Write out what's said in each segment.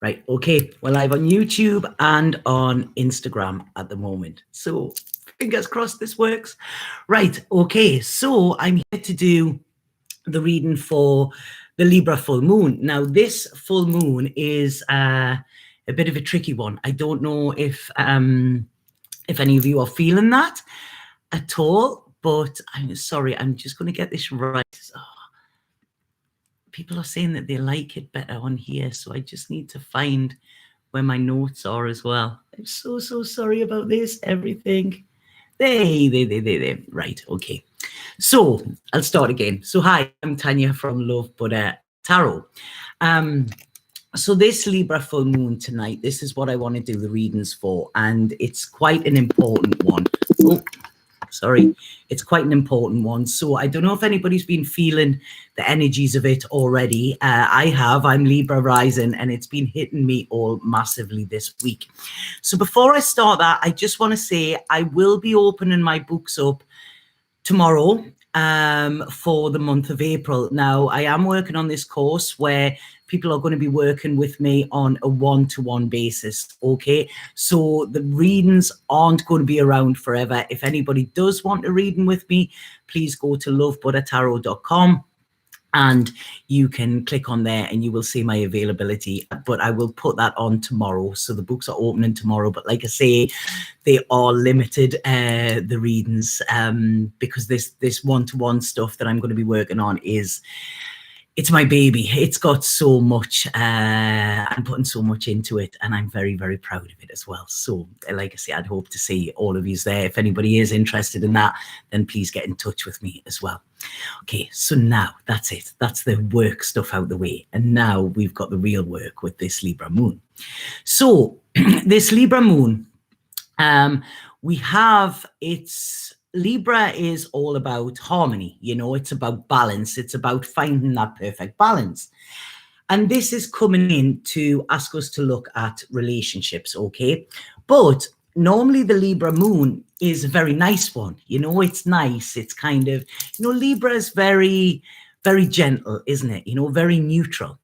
Right, okay, we're live on YouTube and on Instagram at the moment. So fingers crossed this works. Right, okay, so I'm here to do the reading for the Libra full moon. Now, this full moon is a bit of a tricky one. I don't know if any of you are feeling that at all, but I'm sorry, I'm just going to get this right. Oh, people are saying that they like it better on here, so I just need to find where my notes are as well. I'm so sorry about this, everything. There. Right, okay. So I'll start again. So hi, I'm Tanya from Love Buddha Tarot. So this Libra full moon tonight, this is what I want to do the readings for, and it's quite an important one. Oh, sorry, it's quite an important one. So I don't know if anybody's been feeling the energies of it already. I have. I'm Libra rising, and it's been hitting me all massively this week. So before I start that, I just want to say I will be opening my books up tomorrow for the month of April. Now, I am working on this course where people are going to be working with me on a one-to-one basis, okay? So the readings aren't going to be around forever. If anybody does want a reading with me, please go to lovebuddhatarot.com and you can click on there and you will see my availability, but I will put that on tomorrow. So the books are opening tomorrow, but like I say, they are limited, the readings, because this one-to-one stuff that I'm going to be working on it's my baby. It's got so much, I'm putting so much into it, and I'm very, very proud of it as well. So like I say, I'd hope to see all of you there. If anybody is interested in that, then please get in touch with me as well. Okay, so now that's it. That's the work stuff out the way. And now we've got the real work with this Libra moon. So this Libra moon, we have Libra is all about harmony, you know, it's about balance, it's about finding that perfect balance. And this is coming in to ask us to look at relationships, okay? But normally the Libra moon is a very nice one, you know, it's nice, it's kind of, you know, Libra is very, very gentle, isn't it? You know, very neutral.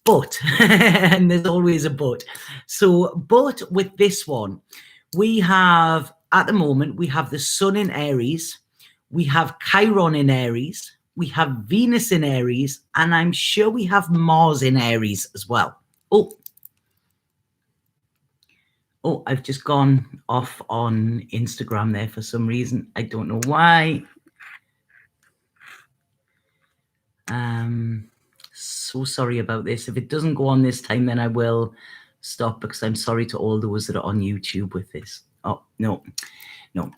But, and there's always a but. So, but with this one, we have, at the moment, we have the Sun in Aries, we have Chiron in Aries, we have Venus in Aries, and I'm sure we have Mars in Aries as well. Oh, I've just gone off on Instagram there for some reason. I don't know why. So sorry about this. If it doesn't go on this time, then I will stop, because I'm sorry to all those that are on YouTube with this. Oh, no,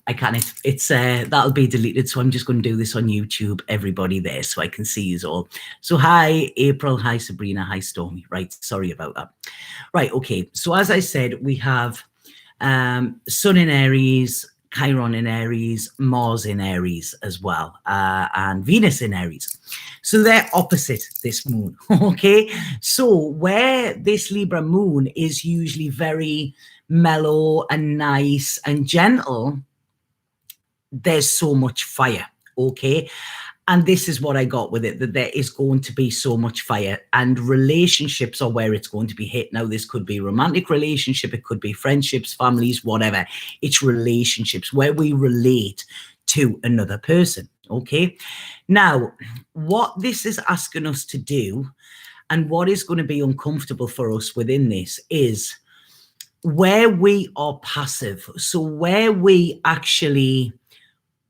I can't. It's that'll be deleted. So I'm just going to do this on YouTube, everybody there, so I can see you all. So hi, April. Hi, Sabrina. Hi, Stormy. Right. Sorry about that. Right. Okay. So as I said, we have Sun in Aries, Chiron in Aries, Mars in Aries as well, and Venus in Aries. So they're opposite this moon, okay? So where this Libra moon is usually very mellow and nice and gentle, there's so much fire, okay? And this is what I got with it, that there is going to be so much fire, and relationships are where it's going to be hit. Now, this could be romantic relationship, it could be friendships, families, whatever. It's relationships where we relate to another person, okay? Now, what this is asking us to do, and what is going to be uncomfortable for us within this, is where we are passive. So where we actually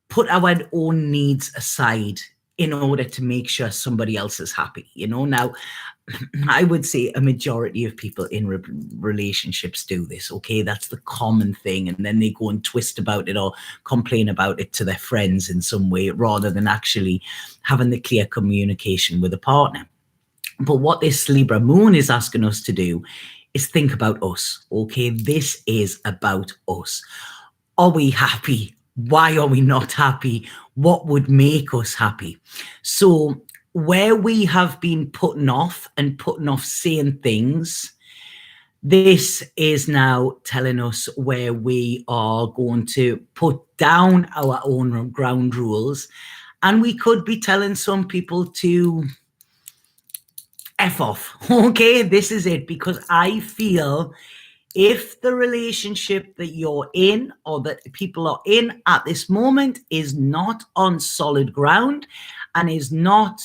put our own needs aside in order to make sure somebody else is happy, you know. Now, I would say a majority of people in relationships do this, okay? That's the common thing. And then they go and twist about it or complain about it to their friends in some way, rather than actually having the clear communication with a partner. But what this Libra moon is asking us to do is think about us, okay? This is about us. Are we happy? Why are we not happy? What would make us happy? So where we have been putting off saying things, this is now telling us where we are going to put down our own ground rules. And we could be telling some people to F off. Okay, this is it, because I feel if the relationship that you're in or that people are in at this moment is not on solid ground and is not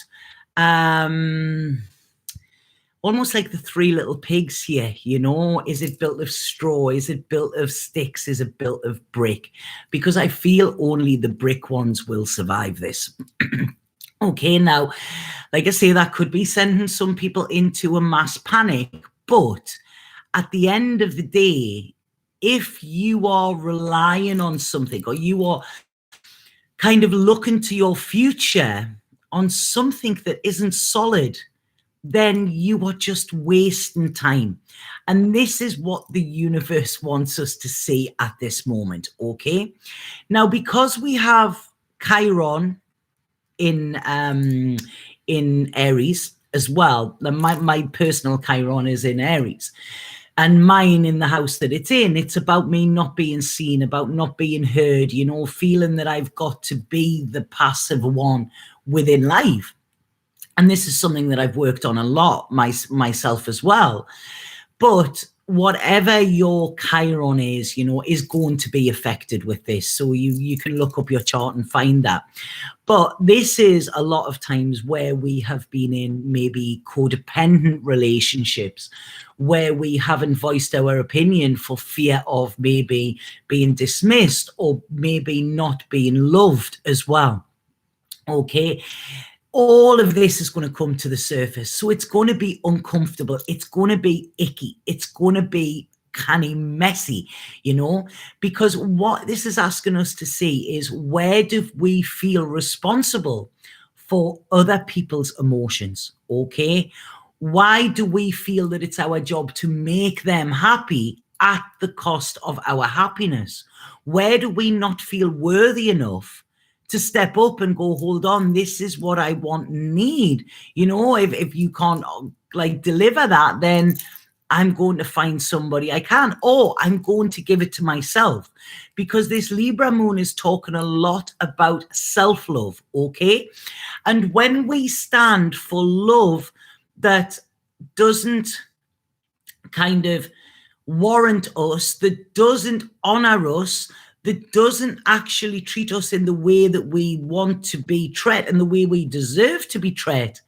almost like the three little pigs here, you know, is it built of straw? Is it built of sticks? Is it built of brick? Because I feel only the brick ones will survive this. Okay, now, like I say, that could be sending some people into a mass panic, but at the end of the day, if you are relying on something or you are kind of looking to your future on something that isn't solid, then you are just wasting time. And this is what the universe wants us to see at this moment, okay? Now, because we have Chiron in Aries as well, my personal Chiron is in Aries, and mine in the house that it's in, it's about me not being seen, about not being heard, you know, feeling that I've got to be the passive one within life. And this is something that I've worked on a lot myself as well. But whatever your Chiron is, you know, is going to be affected with this. So you can look up your chart and find that. But this is a lot of times where we have been in maybe codependent relationships, where we haven't voiced our opinion for fear of maybe being dismissed or maybe not being loved as well. Okay. All of this is going to come to the surface. So it's going to be uncomfortable. It's going to be icky. It's going to be kind of messy, you know, because what this is asking us to see is, where do we feel responsible for other people's emotions? Okay. Why do we feel that it's our job to make them happy at the cost of our happiness? Where do we not feel worthy enough to step up and go, hold on, this is what I want and need? You know, if you can't like deliver that, then I'm going to find somebody I can, or I'm going to give it to myself, because this Libra moon is talking a lot about self-love, okay? And when we stand for love that doesn't kind of warrant us, that doesn't honor us, that doesn't actually treat us in the way that we want to be treated and the way we deserve to be treated,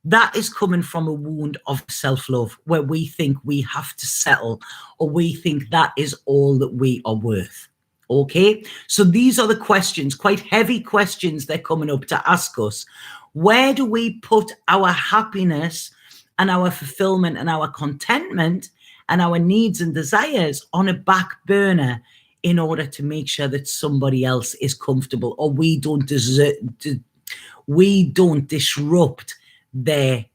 that is coming from a wound of self-love, where we think we have to settle, or we think that is all that we are worth. Okay, so these are the questions, quite heavy questions they're coming up to ask us. Where do we put our happiness and our fulfillment and our contentment and our needs and desires on a back burner in order to make sure that somebody else is comfortable, or we don't disrupt their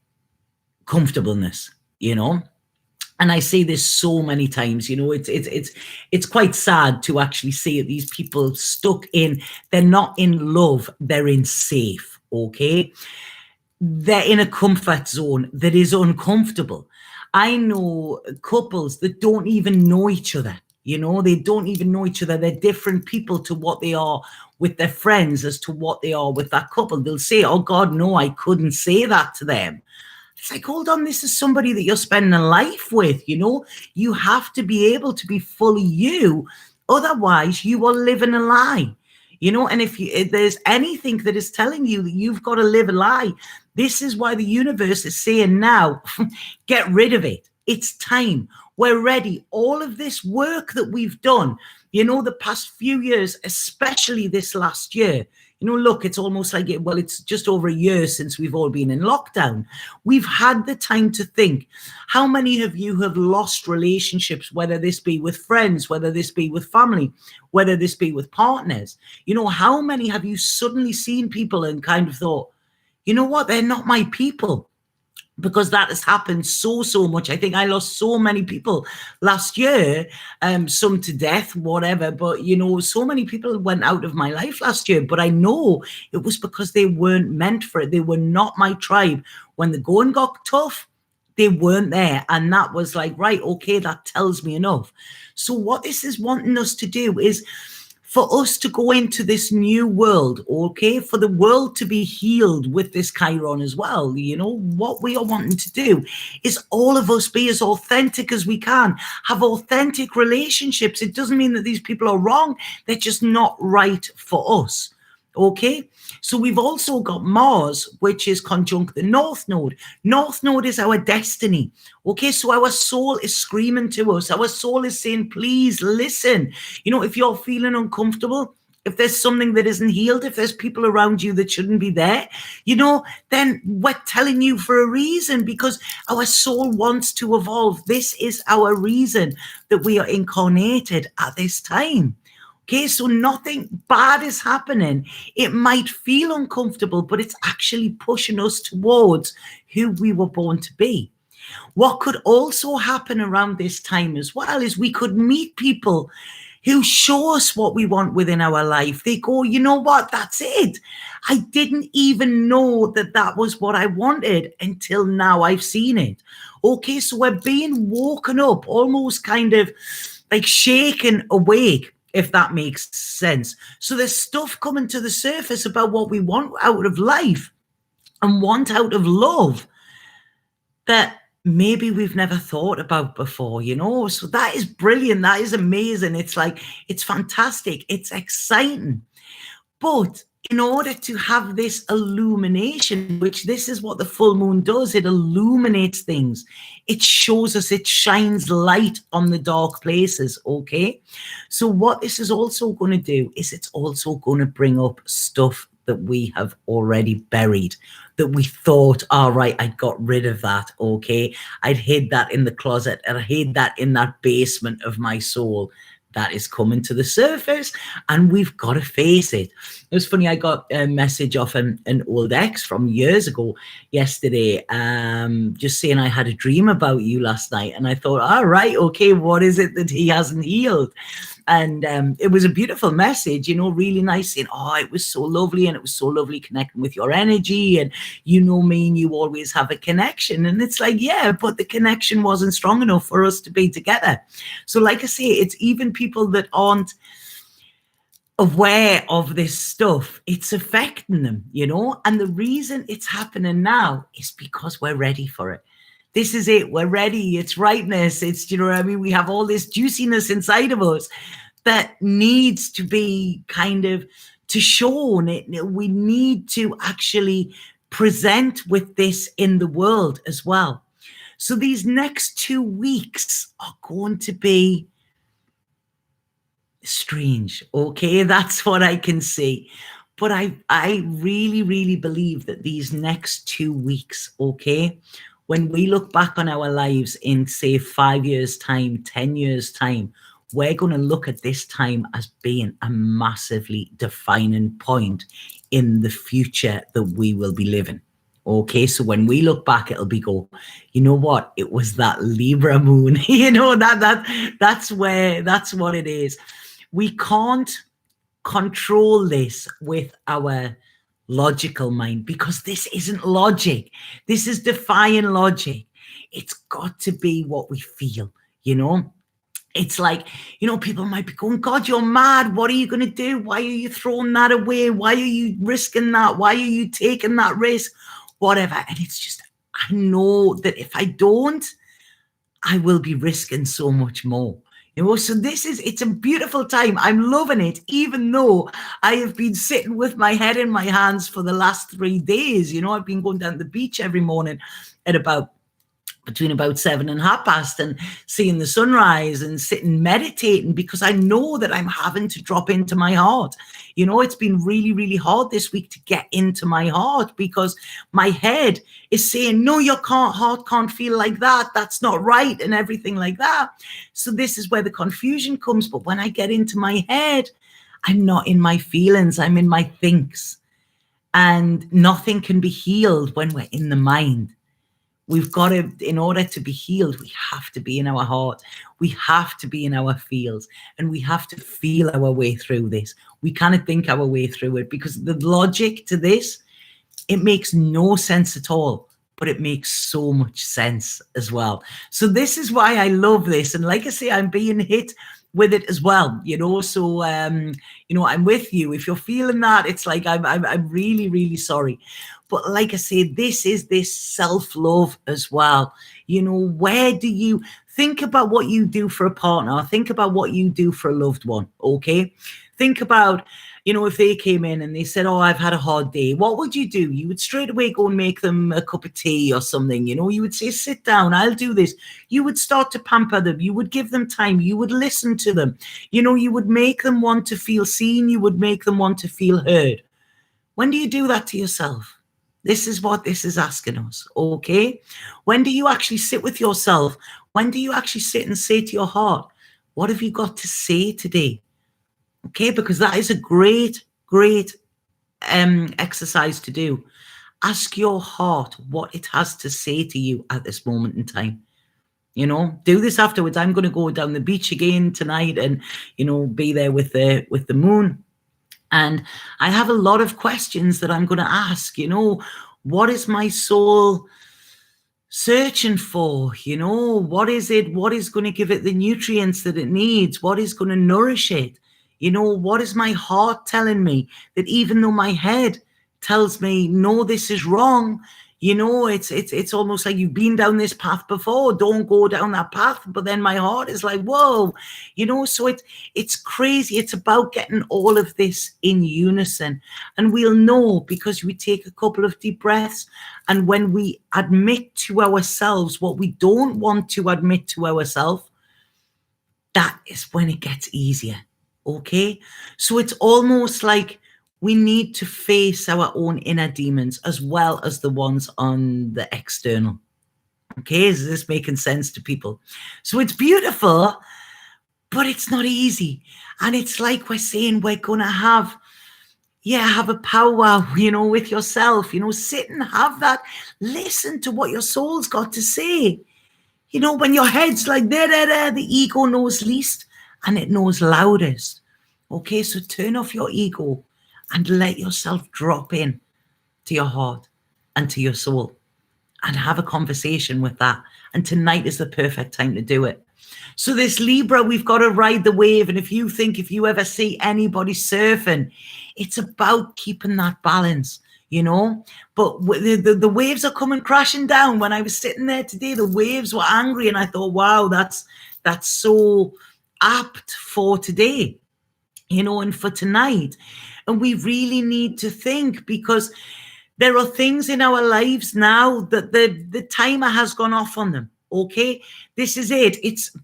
comfortableness, you know? And I say this so many times, you know, it's quite sad to actually see these people stuck in, they're not in love, they're in safe, okay? They're in a comfort zone that is uncomfortable. I know couples that don't even know each other. You know, they don't even know each other. They're different people to what they are with their friends as to what they are with that couple. They'll say, oh God, no, I couldn't say that to them. It's like, hold on, this is somebody that you're spending a life with, you know? You have to be able to be fully you. Otherwise, you are living a lie, you know? And if there's anything that is telling you that you've got to live a lie, this is why the universe is saying now, get rid of it. It's time. We're ready. All of this work that we've done, you know, the past few years, especially this last year, you know, look, it's almost like it's just over a year since we've all been in lockdown. We've had the time to think. How many of you have lost relationships, whether this be with friends, whether this be with family, whether this be with partners? You know, how many have you suddenly seen people and kind of thought, you know what, they're not my people? Because that has happened so much. I think I lost so many people last year, some to death, whatever. But, you know, so many people went out of my life last year. But I know it was because they weren't meant for it. They were not my tribe. When the going got tough, they weren't there. And that was like, right, okay, that tells me enough. So what this is wanting us to do is for us to go into this new world, okay, for the world to be healed with this Chiron as well, what we are wanting to do is all of us be as authentic as we can, have authentic relationships. It doesn't mean that these people are wrong. They're just not right for us. Okay, so we've also got Mars, which is conjunct the North Node. North Node is our destiny. Okay, so our soul is screaming to us. Our soul is saying, please listen. If you're feeling uncomfortable, if there's something that isn't healed, if there's people around you that shouldn't be there, then we're telling you for a reason, because our soul wants to evolve. This is our reason that we are incarnated at this time. Okay, so nothing bad is happening. It might feel uncomfortable, but it's actually pushing us towards who we were born to be. What could also happen around this time as well is we could meet people who show us what we want within our life. They go, you know what, that's it. I didn't even know that that was what I wanted until now I've seen it. Okay, so we're being woken up, almost kind of like shaken awake, if that makes sense. So there's stuff coming to the surface about what we want out of life and want out of love that maybe we've never thought about before, so that is brilliant. That is amazing. It's fantastic. It's exciting. But in order to have this illumination, which this is what the full moon does, it illuminates things. It shows us, it shines light on the dark places, okay? So what this is also going to do is it's also going to bring up stuff that we have already buried, that we thought, all right, I'd got rid of that, okay? I'd hid that in the closet, and I hid that in that basement of my soul. That is coming to the surface, and we've got to face it. It was funny, I got a message off an old ex from years ago yesterday, just saying I had a dream about you last night, and I thought, all right, okay, what is it that he hasn't healed? And it was a beautiful message, really nice, saying, oh, it was so lovely, and it was so lovely connecting with your energy, and me and you always have a connection. And it's like, yeah, but the connection wasn't strong enough for us to be together. So like I say, it's even people that aren't aware of this stuff, it's affecting them, and the reason it's happening now is because we're ready for it. This is it. We're ready. It's rightness. It's, we have all this juiciness inside of us that needs to be kind of to shown. We need to actually present with this in the world as well. So these next 2 weeks are going to be strange. Okay, that's what I can see. But I really, really believe that these next 2 weeks, okay, when we look back on our lives in, say, 5 years' time, 10 years' time, we're going to look at this time as being a massively defining point in the future that we will be living. Okay, so when we look back, it'll be you know what? It was that Libra moon. That's what it is. We can't control this with our logical mind, because this isn't logic. This is defying logic. It's got to be what we feel, It's like, people might be going, God, you're mad. What are you going to do? Why are you throwing that away? Why are you risking that? Why are you taking that risk? Whatever. And it's just, I know that if I don't, I will be risking so much more. So it's a beautiful time. I'm loving it, even though I have been sitting with my head in my hands for the last 3 days. I've been going down to the beach every morning at between about 7 and past and seeing the sunrise and sitting meditating, because I know that I'm having to drop into my heart. It's been really, really hard this week to get into my heart, because my head is saying, no, your heart can't feel like that. That's not right, and everything like that. So this is where the confusion comes. But when I get into my head, I'm not in my feelings, I'm in my thinks. And nothing can be healed when we're in the mind. We've got to, in order to be healed, we have to be in our heart. We have to be in our feels, and we have to feel our way through this. We can't think our way through it, because the logic to this, it makes no sense at all. but it makes so much sense as well. So this is why I love this. And like I say, I'm being hit with it as well, so I'm with you. If you're feeling that, it's like I'm really, really sorry. But like I say, this is this self-love as well. Where do you think about what you do for a partner? Think about what you do for a loved one. Okay, think about, if they came in and they said, oh, I've had a hard day, what would you do? You would straight away go and make them a cup of tea or something. You would say, sit down, I'll do this. You would start to pamper them. You would give them time. You would listen to them. You would make them want to feel seen. You would make them want to feel heard. When do you do that to yourself? This is what this is asking us, okay? When do you actually sit with yourself? When do you actually sit and say to your heart, what have you got to say today? Okay, because that is a great, great exercise to do. Ask your heart what it has to say to you at this moment in time. Do this afterwards. I'm going to go down the beach again tonight and, be there with the moon. And I have a lot of questions that I'm going to ask. What is my soul searching for? What is it? What is going to give it the nutrients that it needs? What is going to nourish it? What is my heart telling me? That even though my head tells me, no, this is wrong, it's almost like you've been down this path before, don't go down that path. But then my heart is like, whoa, so it's crazy. It's about getting all of this in unison. And we'll know because we take a couple of deep breaths. And when we admit to ourselves what we don't want to admit to ourselves, that is when it gets easier. Okay, so it's almost like we need to face our own inner demons as well as the ones on the external. Okay, is this making sense to people? So it's beautiful, but it's not easy. And it's like we're saying we're going to have a powwow, with yourself, sit and have that, listen to what your soul's got to say. When your head's like there, the ego knows least and it knows loudest. Okay, so turn off your ego and let yourself drop in to your heart and to your soul and have a conversation with that. And tonight is the perfect time to do it. So this Libra, we've got to ride the wave. And if you ever see anybody surfing, it's about keeping that balance, But the waves are coming crashing down. When I was sitting there today, the waves were angry. And I thought, wow, that's so apt for today, and for tonight. And we really need to think, because there are things in our lives now that the timer has gone off on them. Okay, this is it. It's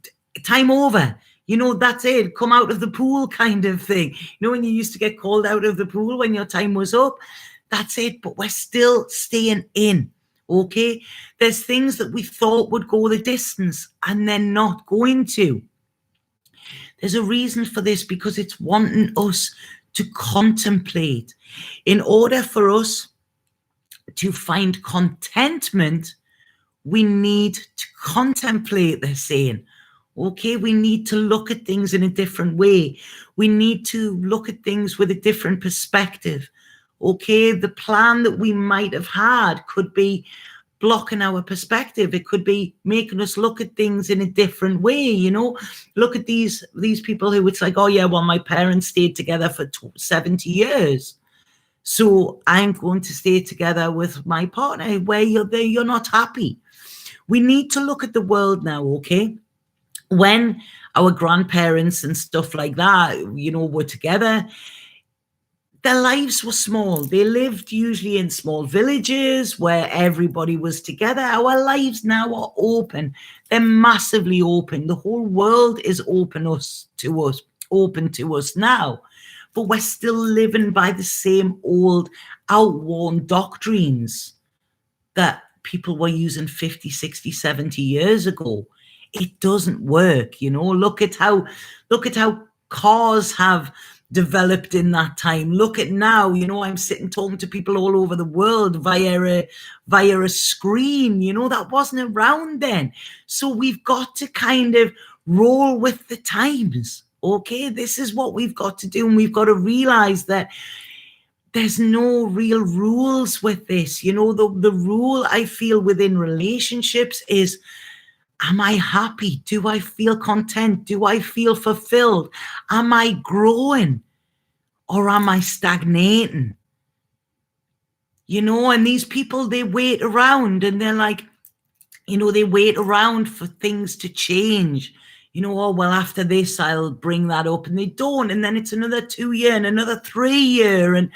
time over. That's it. Come out of the pool kind of thing. When you used to get called out of the pool when your time was up, that's it. But we're still staying in. Okay, there's things that we thought would go the distance and they're not going to. There's a reason for this, because it's wanting us to contemplate. In order for us to find contentment, we need to contemplate, they're saying. Okay, we need to look at things in a different way. We need to look at things with a different perspective. Okay, the plan that we might have had could be blocking our perspective. It could be making us look at things in a different way. Look at these people who it's like, oh yeah, well, my parents stayed together for 70 years. So I'm going to stay together with my partner where you're not happy. We need to look at the world now, okay? When our grandparents and stuff like that, were together, their lives were small. They lived usually in small villages where everybody was together. Our lives now are open. They're massively open. The whole world is open to us now. But we're still living by the same old outworn doctrines that people were using 50, 60, 70 years ago. It doesn't work, Look at how cars have developed in that time. Look at now, I'm sitting talking to people all over the world via a screen, that wasn't around then. So we've got to kind of roll with the times. Okay, this is what we've got to do. And we've got to realize that there's no real rules with this. You know, the rule I feel within relationships is, am I happy? Do I feel content? Do I feel fulfilled? Am I growing or am I stagnating? You know, and these people, they wait around and they're like, you know, they wait around for things to change. You know, oh, well, after this, I'll bring that up. And they don't. And then it's another 2 year and another 3 year. And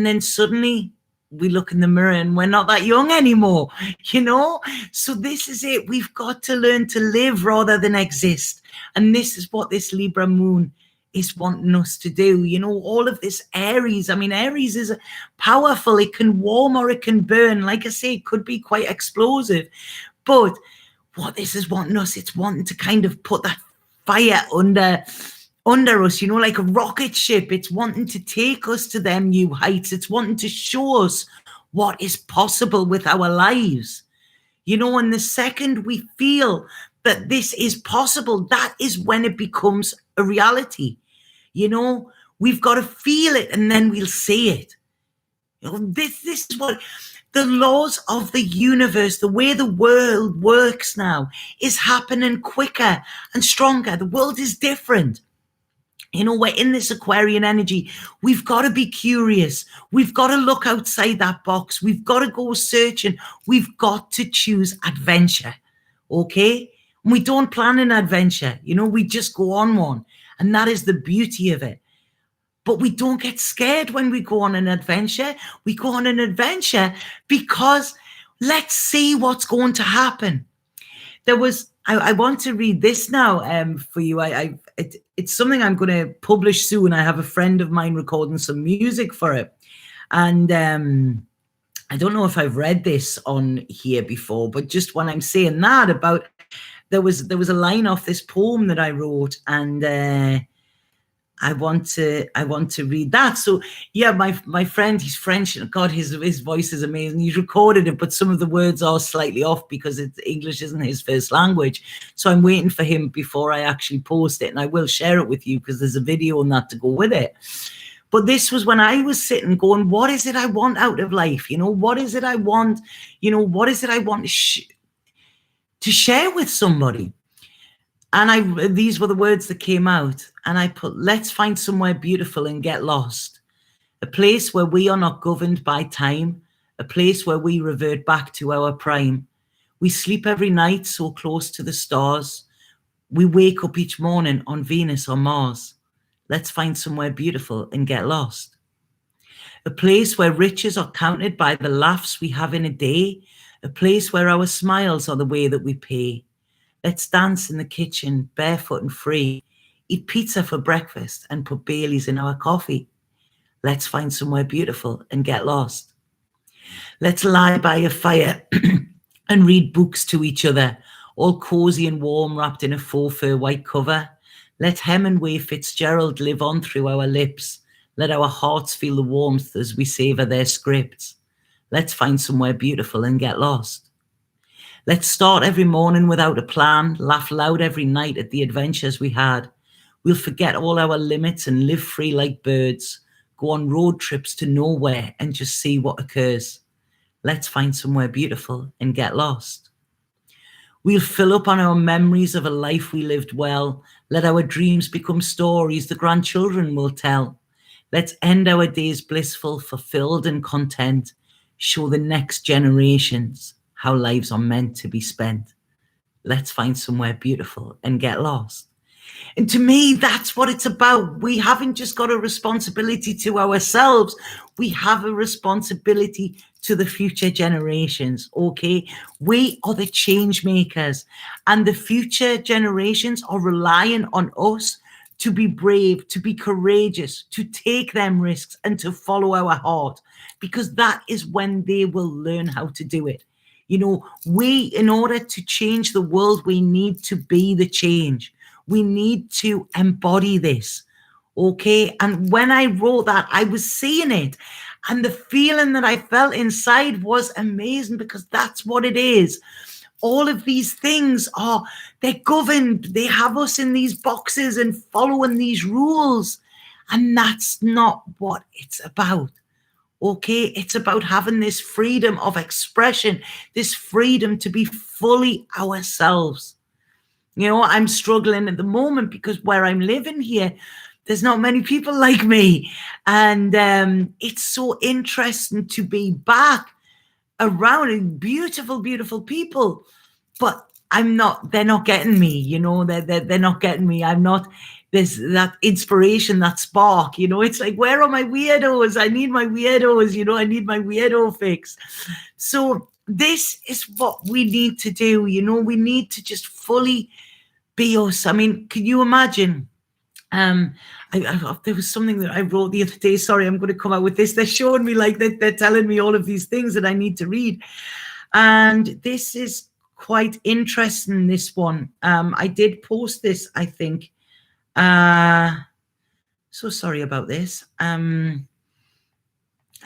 then suddenly we look in the mirror and we're not that young anymore, you know? So this is it. We've got to learn to live rather than exist. And this is what this Libra moon is wanting us to do. You know, all of this Aries. I mean, Aries is powerful. It can warm or it can burn. Like I say, it could be quite explosive. But what this is wanting us, it's wanting to kind of put that fire under us, you know, like a rocket ship. It's wanting to take us to them new heights. It's wanting to show us what is possible with our lives. You know, and the second we feel that this is possible, that is when it becomes a reality. You know, we've got to feel it and then we'll see it. You know, this is what the laws of the universe, the way the world works now, is happening quicker and stronger. The world is different. You know, we're in this Aquarian energy. We've got to be curious. We've got to look outside that box. We've got to go searching. We've got to choose adventure. Okay? And we don't plan an adventure. You know, we just go on one. And that is the beauty of it. But we don't get scared when we go on an adventure. We go on an adventure because let's see what's going to happen. I want to read this now for you. It's something I'm going to publish soon. I have a friend of mine recording some music for it. And I don't know if I've read this on here before, but just when I'm saying that about, there was a line off this poem that I wrote, and I want to read that. So yeah, my friend, he's French, and God, his voice is amazing. He's recorded it, but some of the words are slightly off because English isn't his first language. So I'm waiting for him before I actually post it, and I will share it with you because there's a video on that to go with it. But this was when I was sitting going, what is it I want out of life? You know, what is it I want? You know, what is it I want to share with somebody? And these were the words that came out. And I put, let's find somewhere beautiful and get lost. A place where we are not governed by time. A place where we revert back to our prime. We sleep every night so close to the stars. We wake up each morning on Venus or Mars. Let's find somewhere beautiful and get lost. A place where riches are counted by the laughs we have in a day. A place where our smiles are the way that we pay. Let's dance in the kitchen, barefoot and free. Eat pizza for breakfast and put Baileys in our coffee. Let's find somewhere beautiful and get lost. Let's lie by a fire and read books to each other, all cozy and warm, wrapped in a faux fur white cover. Let Hemingway Fitzgerald live on through our lips. Let our hearts feel the warmth as we savor their scripts. Let's find somewhere beautiful and get lost. Let's start every morning without a plan, laugh loud every night at the adventures we had. We'll forget all our limits and live free like birds, go on road trips to nowhere and just see what occurs. Let's find somewhere beautiful and get lost. We'll fill up on our memories of a life we lived well. Let our dreams become stories the grandchildren will tell. Let's end our days blissful, fulfilled and content. Show the next generations how lives are meant to be spent. Let's find somewhere beautiful and get lost. And to me, that's what it's about. We haven't just got a responsibility to ourselves. We have a responsibility to the future generations, okay? We are the change makers, and the future generations are relying on us to be brave, to be courageous, to take them risks and to follow our heart, because that is when they will learn how to do it. You know, in order to change the world, we need to be the change. We need to embody this, okay? And when I wrote that, I was seeing it. And the feeling that I felt inside was amazing, because that's what it is. All of these things they're governed. They have us in these boxes and following these rules. And that's not what it's about, Okay, it's about having this freedom of expression, this freedom to be fully ourselves. You know, I'm struggling at the moment because where I'm living here, there's not many people like me. And it's so interesting to be back around beautiful, beautiful people. But they're not getting me, you know, they're not getting me. I'm not, there's that inspiration, that spark, you know, it's like, where are my weirdos? I need my weirdos, you know, I need my weirdo fix. So this is what we need to do, you know, we need to just fully be us. I mean, can you imagine? There was something that I wrote the other day. Sorry, I'm going to come out with this. They're showing me like they're telling me all of these things that I need to read. And this is quite interesting, this one. I did post this, I think. So sorry about this. I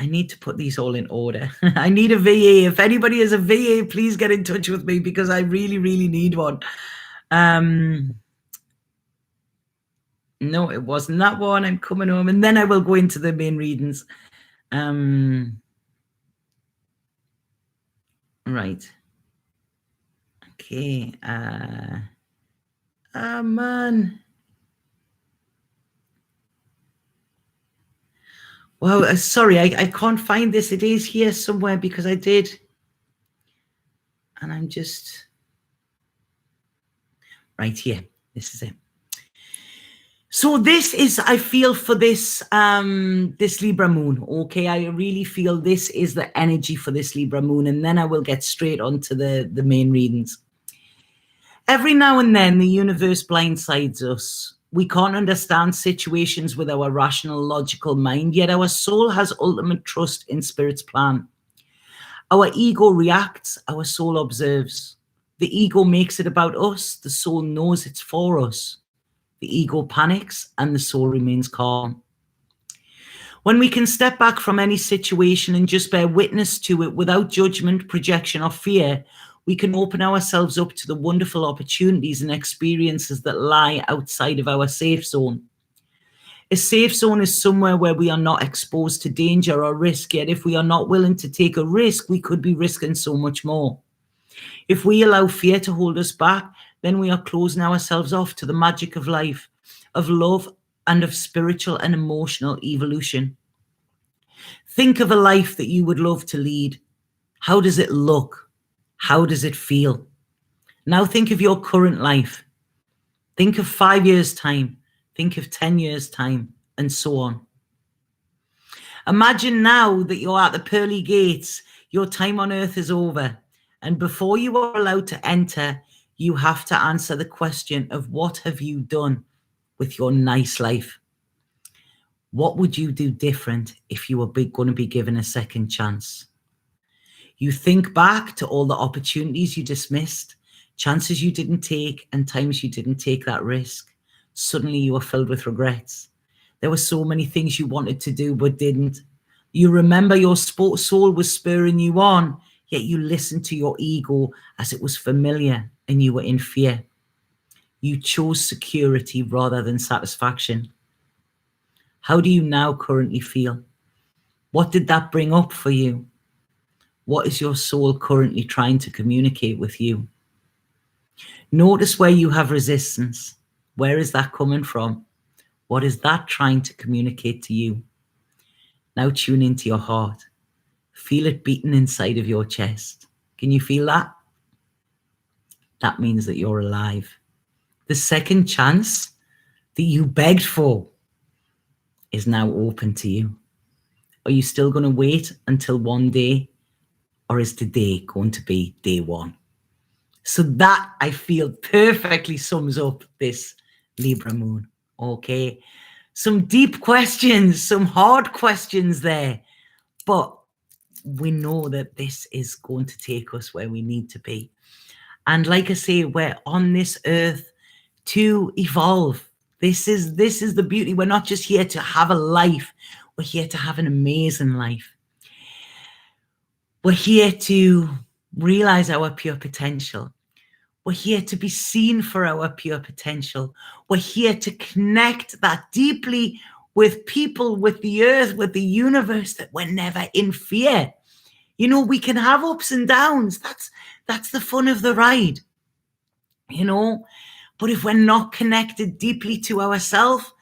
need to put these all in order. I need a VA. If anybody is a VA, please get in touch with me because I really, really need one. No, it wasn't that one. I'm coming home and then I will go into the main readings. Right. Okay. Man. Well, sorry, I can't find this. It is here somewhere because I did. And I'm just... Right here. This is it. So this is, I feel for this, this Libra moon, okay? I really feel this is the energy for this Libra moon, and then I will get straight onto the main readings. Every now and then, the universe blindsides us. We can't understand situations with our rational, logical mind, yet our soul has ultimate trust in Spirit's plan. Our ego reacts, our soul observes. The ego makes it about us, the soul knows it's for us. The ego panics and the soul remains calm. When we can step back from any situation and just bear witness to it without judgment, projection, or fear, we can open ourselves up to the wonderful opportunities and experiences that lie outside of our safe zone. A safe zone is somewhere where we are not exposed to danger or risk, yet if we are not willing to take a risk, we could be risking so much more. If we allow fear to hold us back, then we are closing ourselves off to the magic of life, of love, and of spiritual and emotional evolution. Think of a life that you would love to lead. How does it look? How does it feel? Now think of your current life. Think of 5 years' time. Think of 10 years' time, and so on. Imagine now that you're at the pearly gates, your time on earth is over, and before you are allowed to enter, you have to answer the question of what have you done with your nice life? What would you do different if you were going to be given a second chance? You think back to all the opportunities you dismissed, chances you didn't take, and times you didn't take that risk. Suddenly you were filled with regrets. There were so many things you wanted to do but didn't. You remember your soul was spurring you on, yet you listened to your ego as it was familiar and you were in fear. You chose security rather than satisfaction. How do you now currently feel? What did that bring up for you? What is your soul currently trying to communicate with you? Notice where you have resistance. Where is that coming from? What is that trying to communicate to you? Now tune into your heart. Feel it beating inside of your chest. Can you feel that? That means that you're alive. The second chance that you begged for is now open to you. Are you still going to wait until one day, or is today going to be day one? So that, I feel, perfectly sums up this Libra moon. Okay, some deep questions, some hard questions there, but we know that this is going to take us where we need to be. And like I say, we're on this earth to evolve. This is the beauty. We're not just here to have a life. We're here to have an amazing life. We're here to realize our pure potential. We're here to be seen for our pure potential. We're here to connect that deeply with people, with the earth, with the universe, that we're never in fear. You know, we can have ups and downs. That's the fun of the ride, you know. But if we're not connected deeply to ourselves,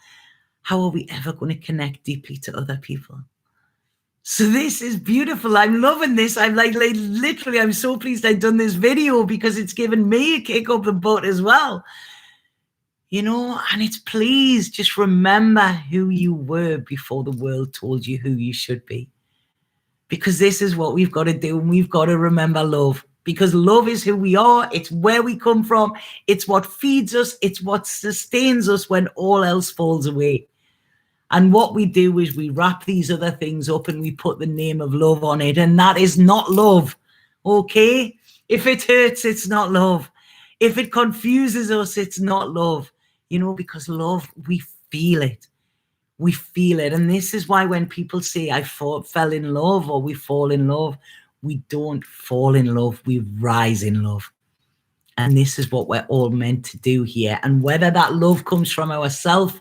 how are we ever going to connect deeply to other people? So this is beautiful. I'm loving this. I'm like literally, I'm so pleased I've done this video, because it's given me a kick up the butt as well. You know, and it's, please just remember who you were before the world told you who you should be. Because this is what we've got to do, and we've got to remember love. Because love is who we are. It's where we come from. It's what feeds us. It's what sustains us when all else falls away. And what we do is we wrap these other things up and we put the name of love on it. And that is not love, okay? If it hurts, it's not love. If it confuses us, it's not love. You know, because love, we feel it. We feel it. And this is why when people say, I fell in love, or we fall in love, we don't fall in love. We rise in love. And this is what we're all meant to do here. And whether that love comes from ourselves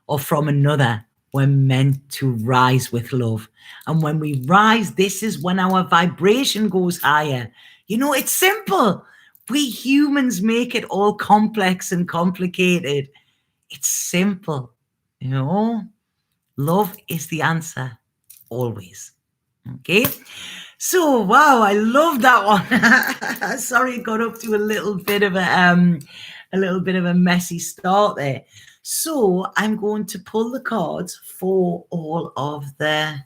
or from another, we're meant to rise with love. And when we rise, this is when our vibration goes higher. You know, it's simple. We humans make it all complex and complicated. It's simple, you know. Love is the answer, always. Okay? So, wow, I love that one. Sorry, it got up to a little bit of a messy start there. So I'm going to pull the cards for all of the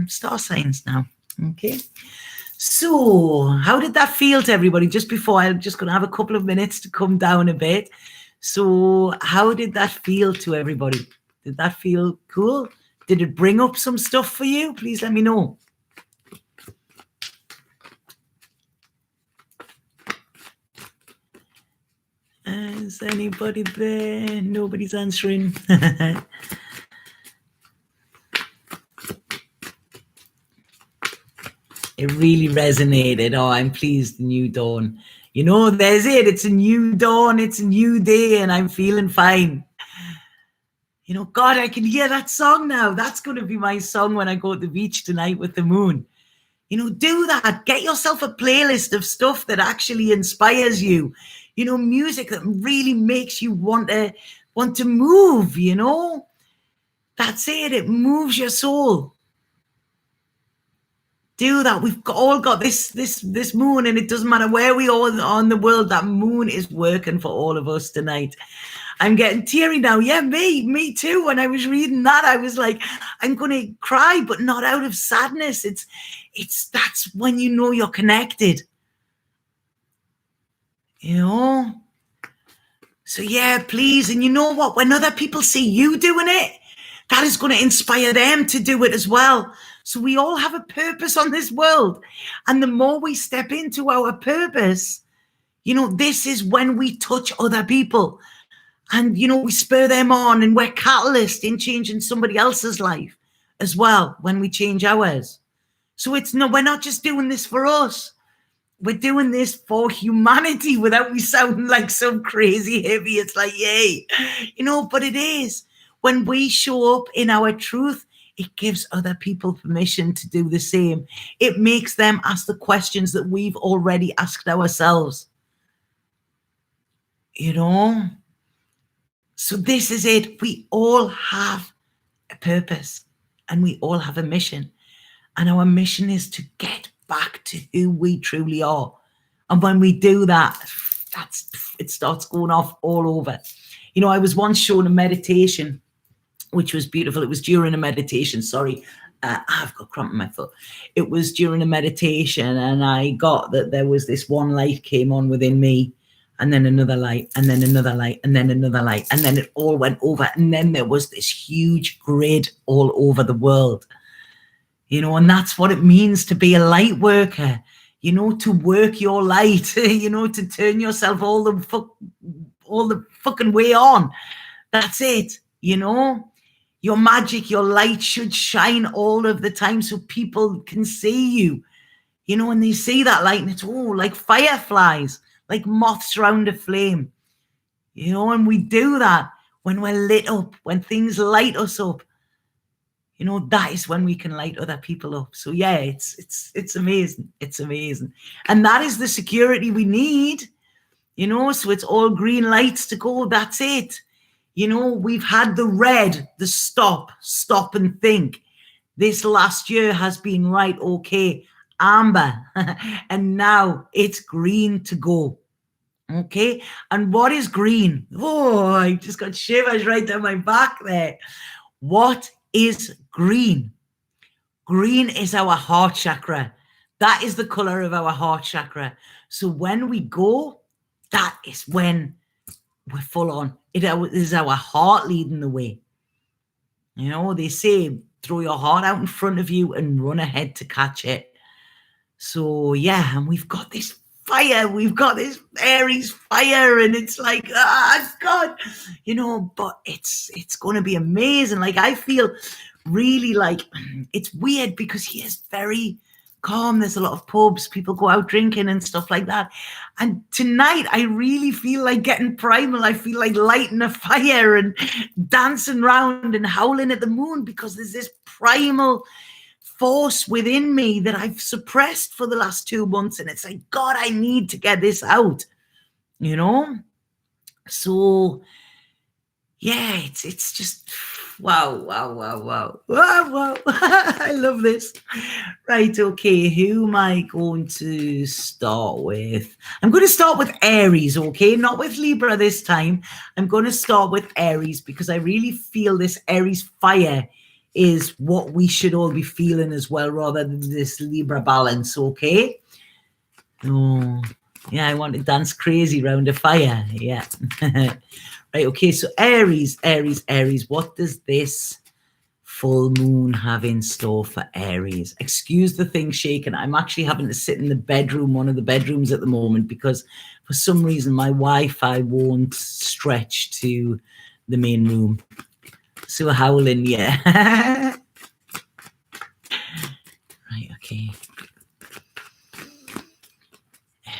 star signs now. Okay. So how did that feel to everybody? Just before, I'm just going to have a couple of minutes to come down a bit. So how did that feel to everybody? Did that feel cool? Did it bring up some stuff for you? Please let me know. Is anybody there? Nobody's answering. It really resonated. Oh, I'm pleased. New dawn. You know, there's it. It's a new dawn. It's a new day, and I'm feeling fine. You know, God, I can hear that song now. That's going to be my song when I go to the beach tonight with the moon. You know, do that. Get yourself a playlist of stuff that actually inspires you. You know, music that really makes you want to move, you know. That's it. It moves your soul. Do that. We've all got this moon, and it doesn't matter where we are on the world, that moon is working for all of us tonight. I'm getting teary now. Yeah, me too. When I was reading that, I was like, I'm going to cry, but not out of sadness. That's when you know you're connected. You know? So yeah, please. And you know what? When other people see you doing it, that is going to inspire them to do it as well. So we all have a purpose on this world. And the more we step into our purpose, you know, this is when we touch other people. And, you know, we spur them on, and we're catalyst in changing somebody else's life as well when we change ours. So we're not just doing this for us. We're doing this for humanity, without me sounding like some crazy hippie. It's like, yay, you know, but it is. When we show up in our truth, it gives other people permission to do the same. It makes them ask the questions that we've already asked ourselves. You know? So this is it. We all have a purpose, and we all have a mission. And our mission is to get back to who we truly are. And when we do that, it starts going off all over. You know, I was once shown a meditation, which was beautiful. It was during a meditation. Sorry, I've got cramp in my foot. It was during a meditation, and I got that there was this one light came on within me, and then another light, and then another light, and then another light, and then it all went over. And then there was this huge grid all over the world. You know, and that's what it means to be a light worker, you know, to work your light, you know, to turn yourself all the fucking way on. That's it, you know. Your magic, your light should shine all of the time so people can see you, you know, and they see that light, and it's, like fireflies, like moths around a flame, you know, and we do that. when we're lit up, when things light us up, you know, that is when we can light other people up. So yeah, it's amazing. It's amazing. And that is the security we need, you know, so it's all green lights to go. That's it. You know, we've had the red, the stop and think. This last year has been right, okay, amber. And now it's green to go. Okay. And what is green? Oh, I just got shivers right down my back there. What is green? Green is our heart chakra. That is the color of our heart chakra. So when we go, that is when we're full on. It is our heart leading the way. You know, they say, throw your heart out in front of you and run ahead to catch it. So yeah, and we've got this fire. We've got this Aries fire, and it's like, God, you know, but it's going to be amazing. Like, I feel really like, it's weird because he is very calm. There's a lot of pubs, people go out drinking and stuff like that. And tonight, I really feel like getting primal. I feel like lighting a fire and dancing around and howling at the moon, because there's this primal force within me that I've suppressed for the last 2 months. And it's like, God, I need to get this out, you know? So yeah, it's just wow. I love this. Right, okay, who am I going to start with? I'm going to start with Aries, okay? Not with Libra this time. I'm going to start with Aries because I really feel this Aries fire is what we should all be feeling as well, rather than this Libra balance, okay? Oh, yeah, I want to dance crazy round a fire, yeah. Right, okay, so Aries, what does this full moon have in store for Aries? Excuse the thing shaking. I'm actually having to sit in the bedroom, one of the bedrooms at the moment, because for some reason my Wi-Fi won't stretch to the main room. So howling, yeah. Right, okay.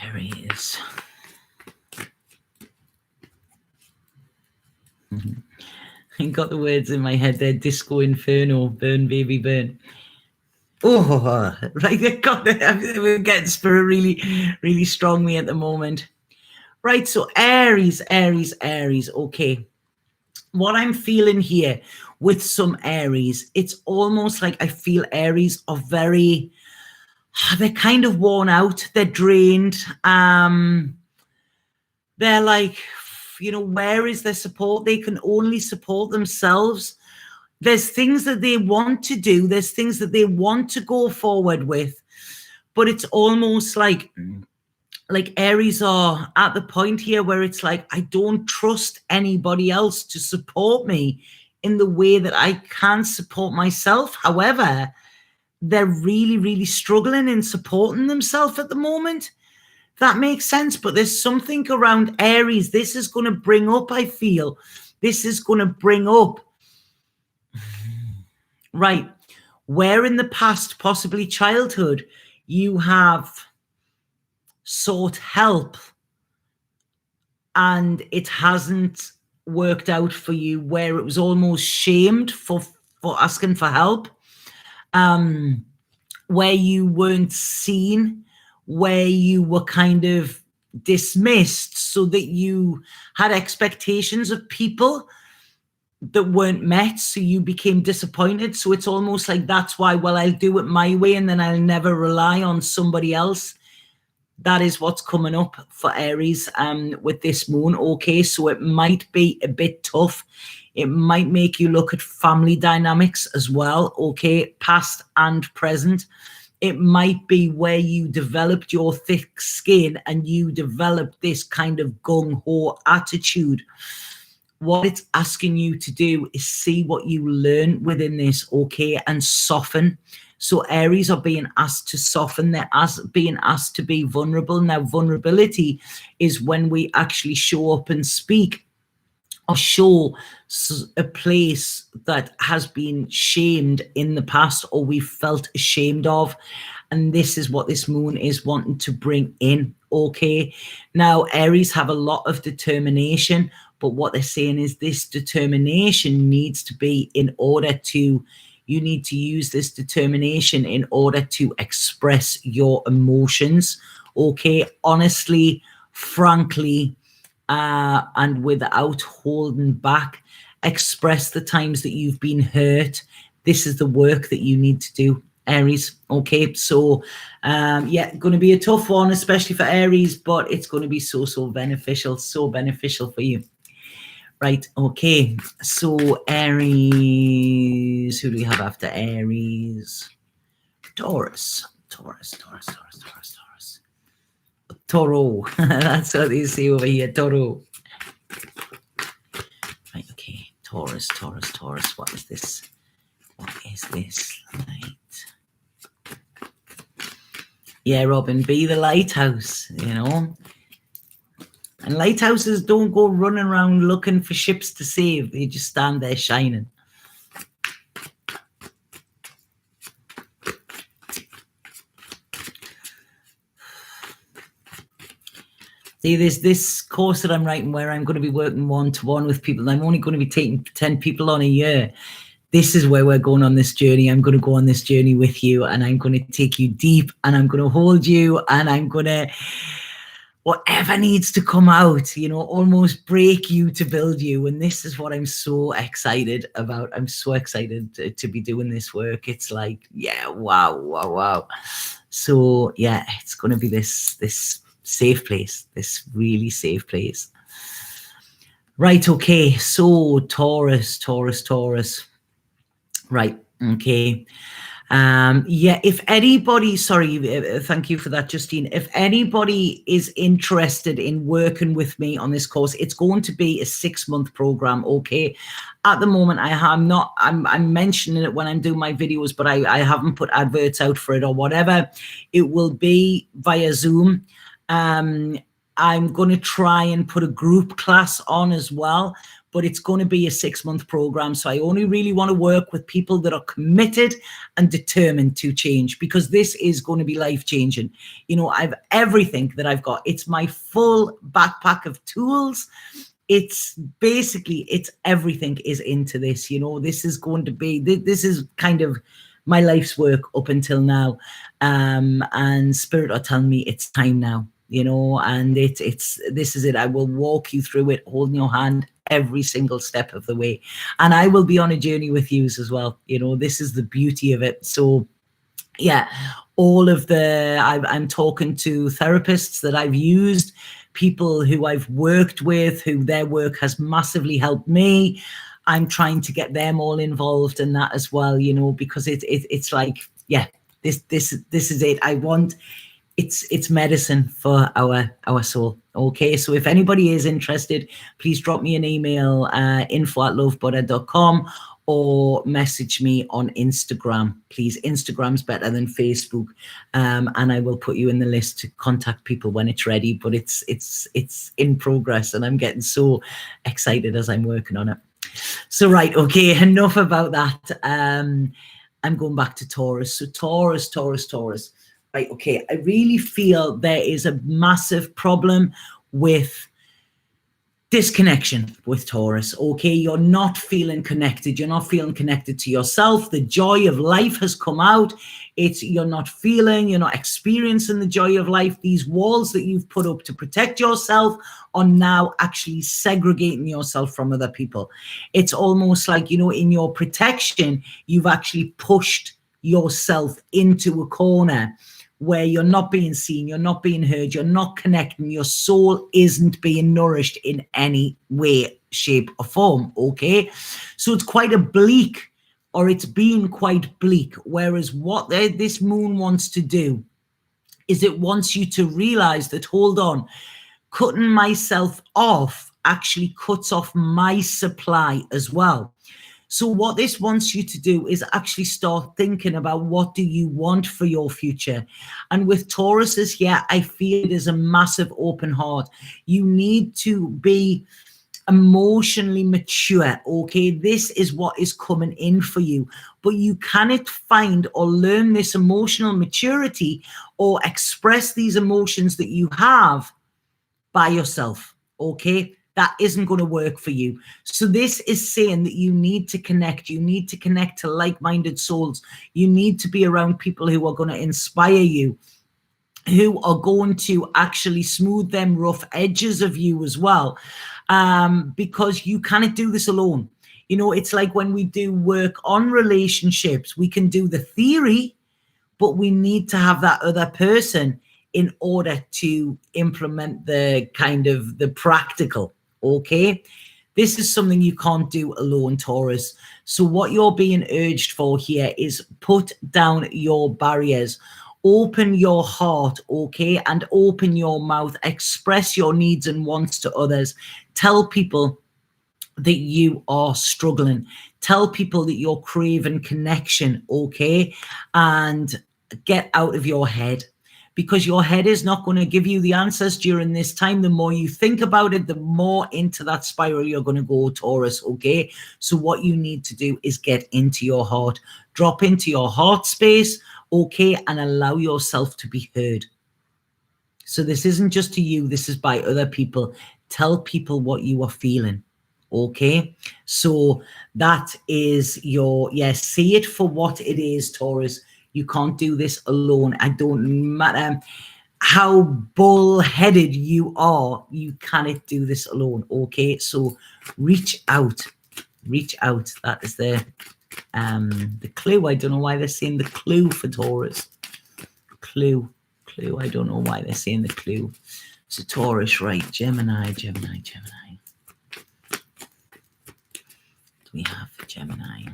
Aries. I got the words in my head there. Disco Inferno, burn baby burn. Oh, right, I got it. I'm getting spirit really strong me at the moment. Right, so Aries. Okay, what I'm feeling here with some Aries, it's almost like I feel Aries are very, they're kind of worn out, they're drained. They're like, you know, where is their support? They can only support themselves. There's things that they want to do. There's things that they want to go forward with. But it's almost like Aries are at the point here where it's like, I don't trust anybody else to support me in the way that I can support myself. However, they're really struggling in supporting themselves at the moment. That makes sense. But there's something around Aries. This is going to bring up, I feel, this is going to bring up, right, where in the past, possibly childhood, you have sought help and it hasn't worked out for you, where it was almost shamed for asking for help, where you weren't seen, where you were kind of dismissed, so that you had expectations of people that weren't met, so you became disappointed. So it's almost like that's why, well, I'll do it my way and then I'll never rely on somebody else. That is what's coming up for Aries with this moon, okay? So it might be a bit tough. It might make you look at family dynamics as well, okay? Past and present. It might be where you developed your thick skin and you developed this kind of gung-ho attitude. What it's asking you to do is see what you learn within this, okay, and soften. So Aries are being asked to soften. They're being asked to be vulnerable. Now, vulnerability is when we actually show up and speak, or show a place that has been shamed in the past, or we felt ashamed of. And this is what this moon is wanting to bring in, okay? Now, Aries have a lot of determination, But what they're saying is this determination needs to be in order to, you need to use this determination in order to express your emotions, okay, honestly, frankly, and without holding back. Express the times that you've been hurt. This is the work that you need to do, Aries. Okay, so yeah, going to be a tough one, especially for Aries, but it's going to be so beneficial for you. Right, okay, so Aries, who do we have after Aries? Taurus. Toro. That's what you see over here, Toro. Right, okay, Taurus. What is this? Right. Yeah, Robin, be the lighthouse, you know. And lighthouses don't go running around looking for ships to save. They just stand there shining. See, there's this course that I'm writing where I'm going to be working one-to-one with people. I'm only going to be taking 10 people on a year. This is where we're going on this journey. I'm going to go on this journey with you, and I'm going to take you deep, and I'm going to hold you, and I'm going to, whatever needs to come out, you know, almost break you to build you. And this is what I'm so excited about. I'm so excited to be doing this work. It's like, yeah, wow. So yeah, it's going to be this safe place, this really safe place. Right, okay, so Taurus. Right, okay. Yeah, if anybody, sorry, thank you for that, Justine. If anybody is interested in working with me on this course, it's going to be a 6-month program, okay? At the moment, I'm mentioning it when I'm doing my videos, but I haven't put adverts out for it or whatever. It will be via Zoom. I'm going to try and put a group class on as well, but it's going to be a 6-month program. So I only really want to work with people that are committed and determined to change, because this is going to be life-changing. You know, I've everything that I've got. It's my full backpack of tools. It's basically, it's everything is into this. You know, this is going to be, this is kind of my life's work up until now. And Spirit are telling me it's time now. You know, and this is it. I will walk you through it, holding your hand every single step of the way. And I will be on a journey with you as well. You know, this is the beauty of it. So yeah, all of the, I'm talking to therapists that I've used, people who I've worked with, who their work has massively helped me. I'm trying to get them all involved in that as well, you know, because it's like, yeah, this is it. I want, it's medicine for our soul. Okay, so if anybody is interested, please drop me an email, info@lovebutter.com, or message me on Instagram. Please, Instagram's better than Facebook, and I will put you in the list to contact people when it's ready. But it's in progress, and I'm getting so excited as I'm working on it. So right, okay, enough about that. I'm going back to Taurus. So Taurus. Right, okay, I really feel there is a massive problem with disconnection with Taurus, okay? You're not feeling connected. You're not feeling connected to yourself. The joy of life has come out. You're not experiencing the joy of life. These walls that you've put up to protect yourself are now actually segregating yourself from other people. It's almost like, you know, in your protection, you've actually pushed yourself into a corner where you're not being seen, you're not being heard, you're not connecting, your soul isn't being nourished in any way, shape, or form, okay? So it's quite it's been quite bleak, whereas what this moon wants to do is it wants you to realize that, hold on, cutting myself off actually cuts off my supply as well. So what this wants you to do is actually start thinking about, what do you want for your future? And with Tauruses, yeah, I feel it is a massive open heart. You need to be emotionally mature, okay? This is what is coming in for you. But you cannot find or learn this emotional maturity or express these emotions that you have by yourself, okay? that isn't going to work for you. So this is saying that you need to connect. You need to connect to like-minded souls. You need to be around people who are going to inspire you, who are going to actually smooth them rough edges of you as well, because you cannot do this alone. You know, it's like when we do work on relationships, we can do the theory, but we need to have that other person in order to implement the kind of the practical, okay? This is something you can't do alone, Taurus. So what you're being urged for here is put down your barriers, open your heart, okay? And open your mouth, express your needs and wants to others. Tell people that you are struggling. Tell people that you're craving connection, okay? And get out of your head, because your head is not going to give you the answers during this time. The more you think about it, the more into that spiral you're going to go, Taurus, okay? So what you need to do is get into your heart, drop into your heart space, okay? And allow yourself to be heard. So this isn't just to you, this is by other people. Tell people what you are feeling, okay? So that is your, yes, see it for what it is, Taurus. You can't do this alone. I don't matter how bull-headed you are, you cannot do this alone, okay? So reach out, reach out. That is the clue. I don't know why they're saying the clue for Taurus. Clue. I don't know why they're saying the clue. So Taurus, right? Gemini. Do we have Gemini?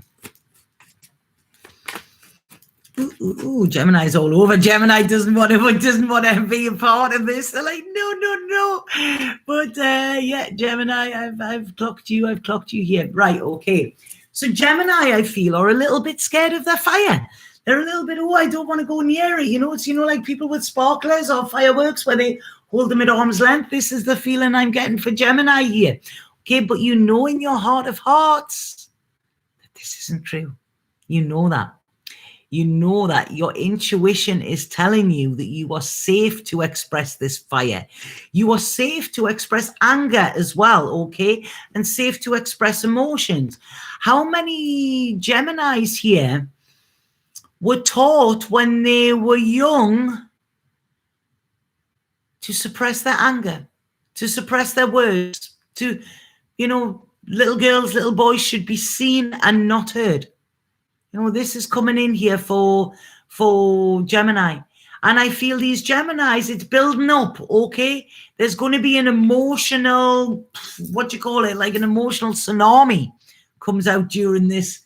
Ooh, Gemini's all over. Gemini doesn't want to be a part of this. They're like, no. But yeah, Gemini, I've clocked you here. Right, okay. So Gemini, I feel, are a little bit scared of the fire. They're a little bit, I don't want to go near it. You know, it's, like people with sparklers or fireworks where they hold them at arm's length. This is the feeling I'm getting for Gemini here. Okay, but you know in your heart of hearts that this isn't true. You know that. You know that your intuition is telling you that you are safe to express this fire. You are safe to express anger as well, okay? And safe to express emotions. How many Geminis here were taught when they were young to suppress their anger, to suppress their words, to, little girls, little boys should be seen and not heard. This is coming in here for Gemini. And I feel these Geminis, it's building up, okay? There's going to be an emotional, like an emotional tsunami comes out during this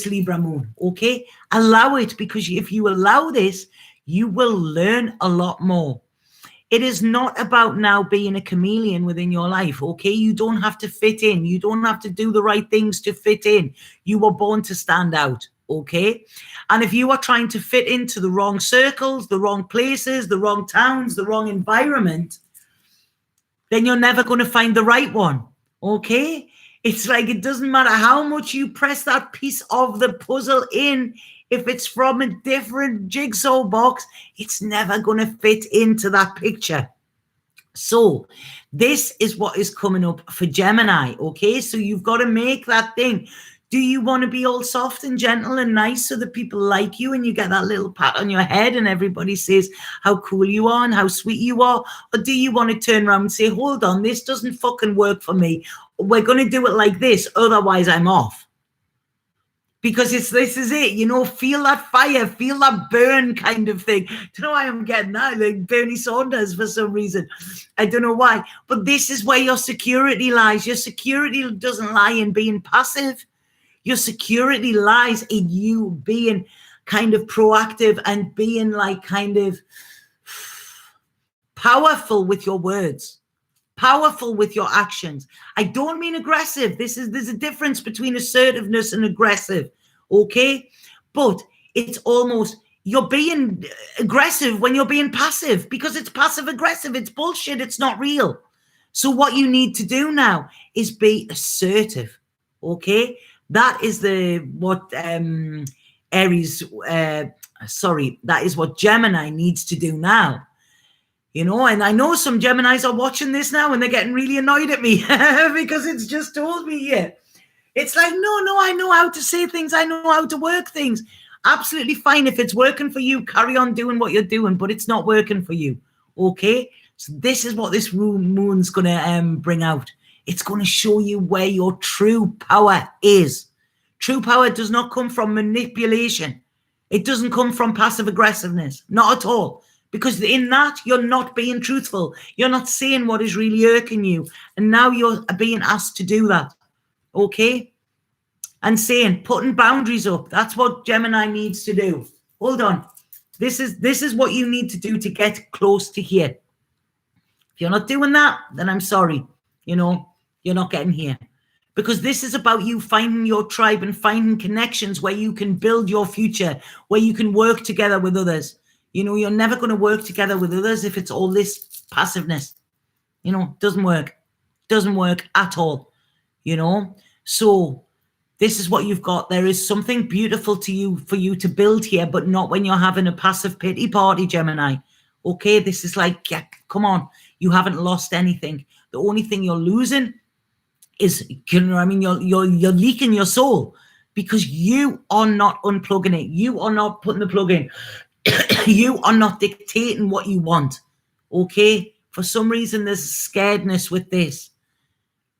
Libra moon, okay? Allow it, because if you allow this, you will learn a lot more. It is not about now being a chameleon within your life, okay? You don't have to fit in. You don't have to do the right things to fit in. You were born to stand out, okay? And if you are trying to fit into the wrong circles, the wrong places, the wrong towns, the wrong environment, then you're never going to find the right one, okay? It's like it doesn't matter how much you press that piece of the puzzle in. If it's from a different jigsaw box, it's never going to fit into that picture. So this is what is coming up for Gemini, okay? So you've got to make that thing. Do you want to be all soft and gentle and nice so that people like you and you get that little pat on your head and everybody says how cool you are and how sweet you are? Or do you want to turn around and say, hold on, this doesn't fucking work for me. We're going to do it like this, otherwise I'm off. Because this is it, feel that fire, feel that burn kind of thing. Do you know why I'm getting that? Like Bernie Sanders for some reason. I don't know why. But this is where your security lies. Your security doesn't lie in being passive. Your security lies in you being kind of proactive and being like kind of powerful with your words. Powerful with your actions. I don't mean aggressive. There's a difference between assertiveness and aggressive, okay? But it's almost, you're being aggressive when you're being passive, because it's passive aggressive. It's bullshit. It's not real. So what you need to do now is be assertive, okay? That is what Aries, that is what Gemini needs to do now. You know, and I know some Geminis are watching this now and they're getting really annoyed at me because it's just told me here. It's like, no, I know how to say things. I know how to work things. Absolutely fine. If it's working for you, carry on doing what you're doing, but it's not working for you. Okay? So this is what this moon's going to bring out. It's going to show you where your true power is. True power does not come from manipulation. It doesn't come from passive aggressiveness. Not at all. Because in that, you're not being truthful. You're not saying what is really irking you. And now you're being asked to do that. Okay? And saying, putting boundaries up. That's what Gemini needs to do. Hold on. This is what you need to do to get close to here. If you're not doing that, then I'm sorry. You know, you're not getting here. Because this is about you finding your tribe and finding connections where you can build your future, where you can work together with others. You know, you're never going to work together with others if it's all this passiveness. You know, doesn't work. Doesn't work at all. You know, so this is what you've got. There is something beautiful to you for you to build here, but not when you're having a passive pity party, Gemini. Okay, this is like, yeah, come on. You haven't lost anything. The only thing you're losing is, you know what I mean? You're leaking your soul because you are not unplugging it. You are not putting the plug in. You are not dictating what you want. Okay? For some reason, there's scaredness with this.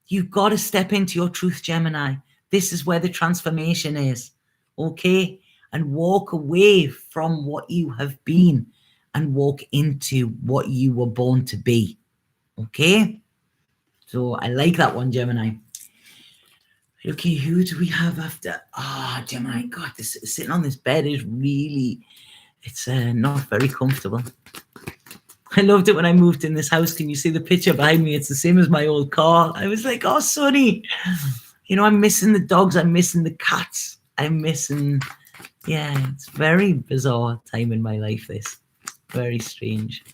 You've got to step into your truth, Gemini. This is where the transformation is. Okay? And walk away from what you have been and walk into what you were born to be. Okay? So I like that one, Gemini. Okay, who do we have after? Gemini. God, this sitting on this bed is really, it's not very comfortable. I loved it when I moved in this house. Can you see the picture behind me? It's the same as my old car. I was like, oh, Sonny. You know, I'm missing the dogs. I'm missing the cats. I'm missing, yeah, it's very bizarre time in my life, this. Very strange.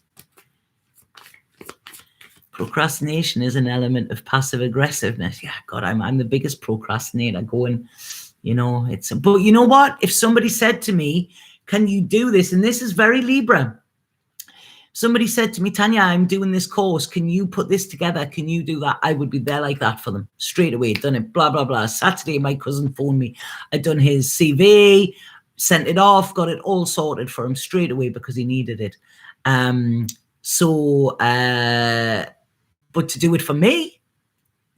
Procrastination is an element of passive aggressiveness. Yeah, God, I'm the biggest procrastinator going, you know, but you know what? If somebody said to me, can you do this? And this is very Libra. Somebody said to me, Tanya, I'm doing this course. Can you put this together? Can you do that? I would be there like that for them straight away. Done it, blah, blah, blah. Saturday, my cousin phoned me. I'd done his CV, sent it off, got it all sorted for him straight away because he needed it. But to do it for me,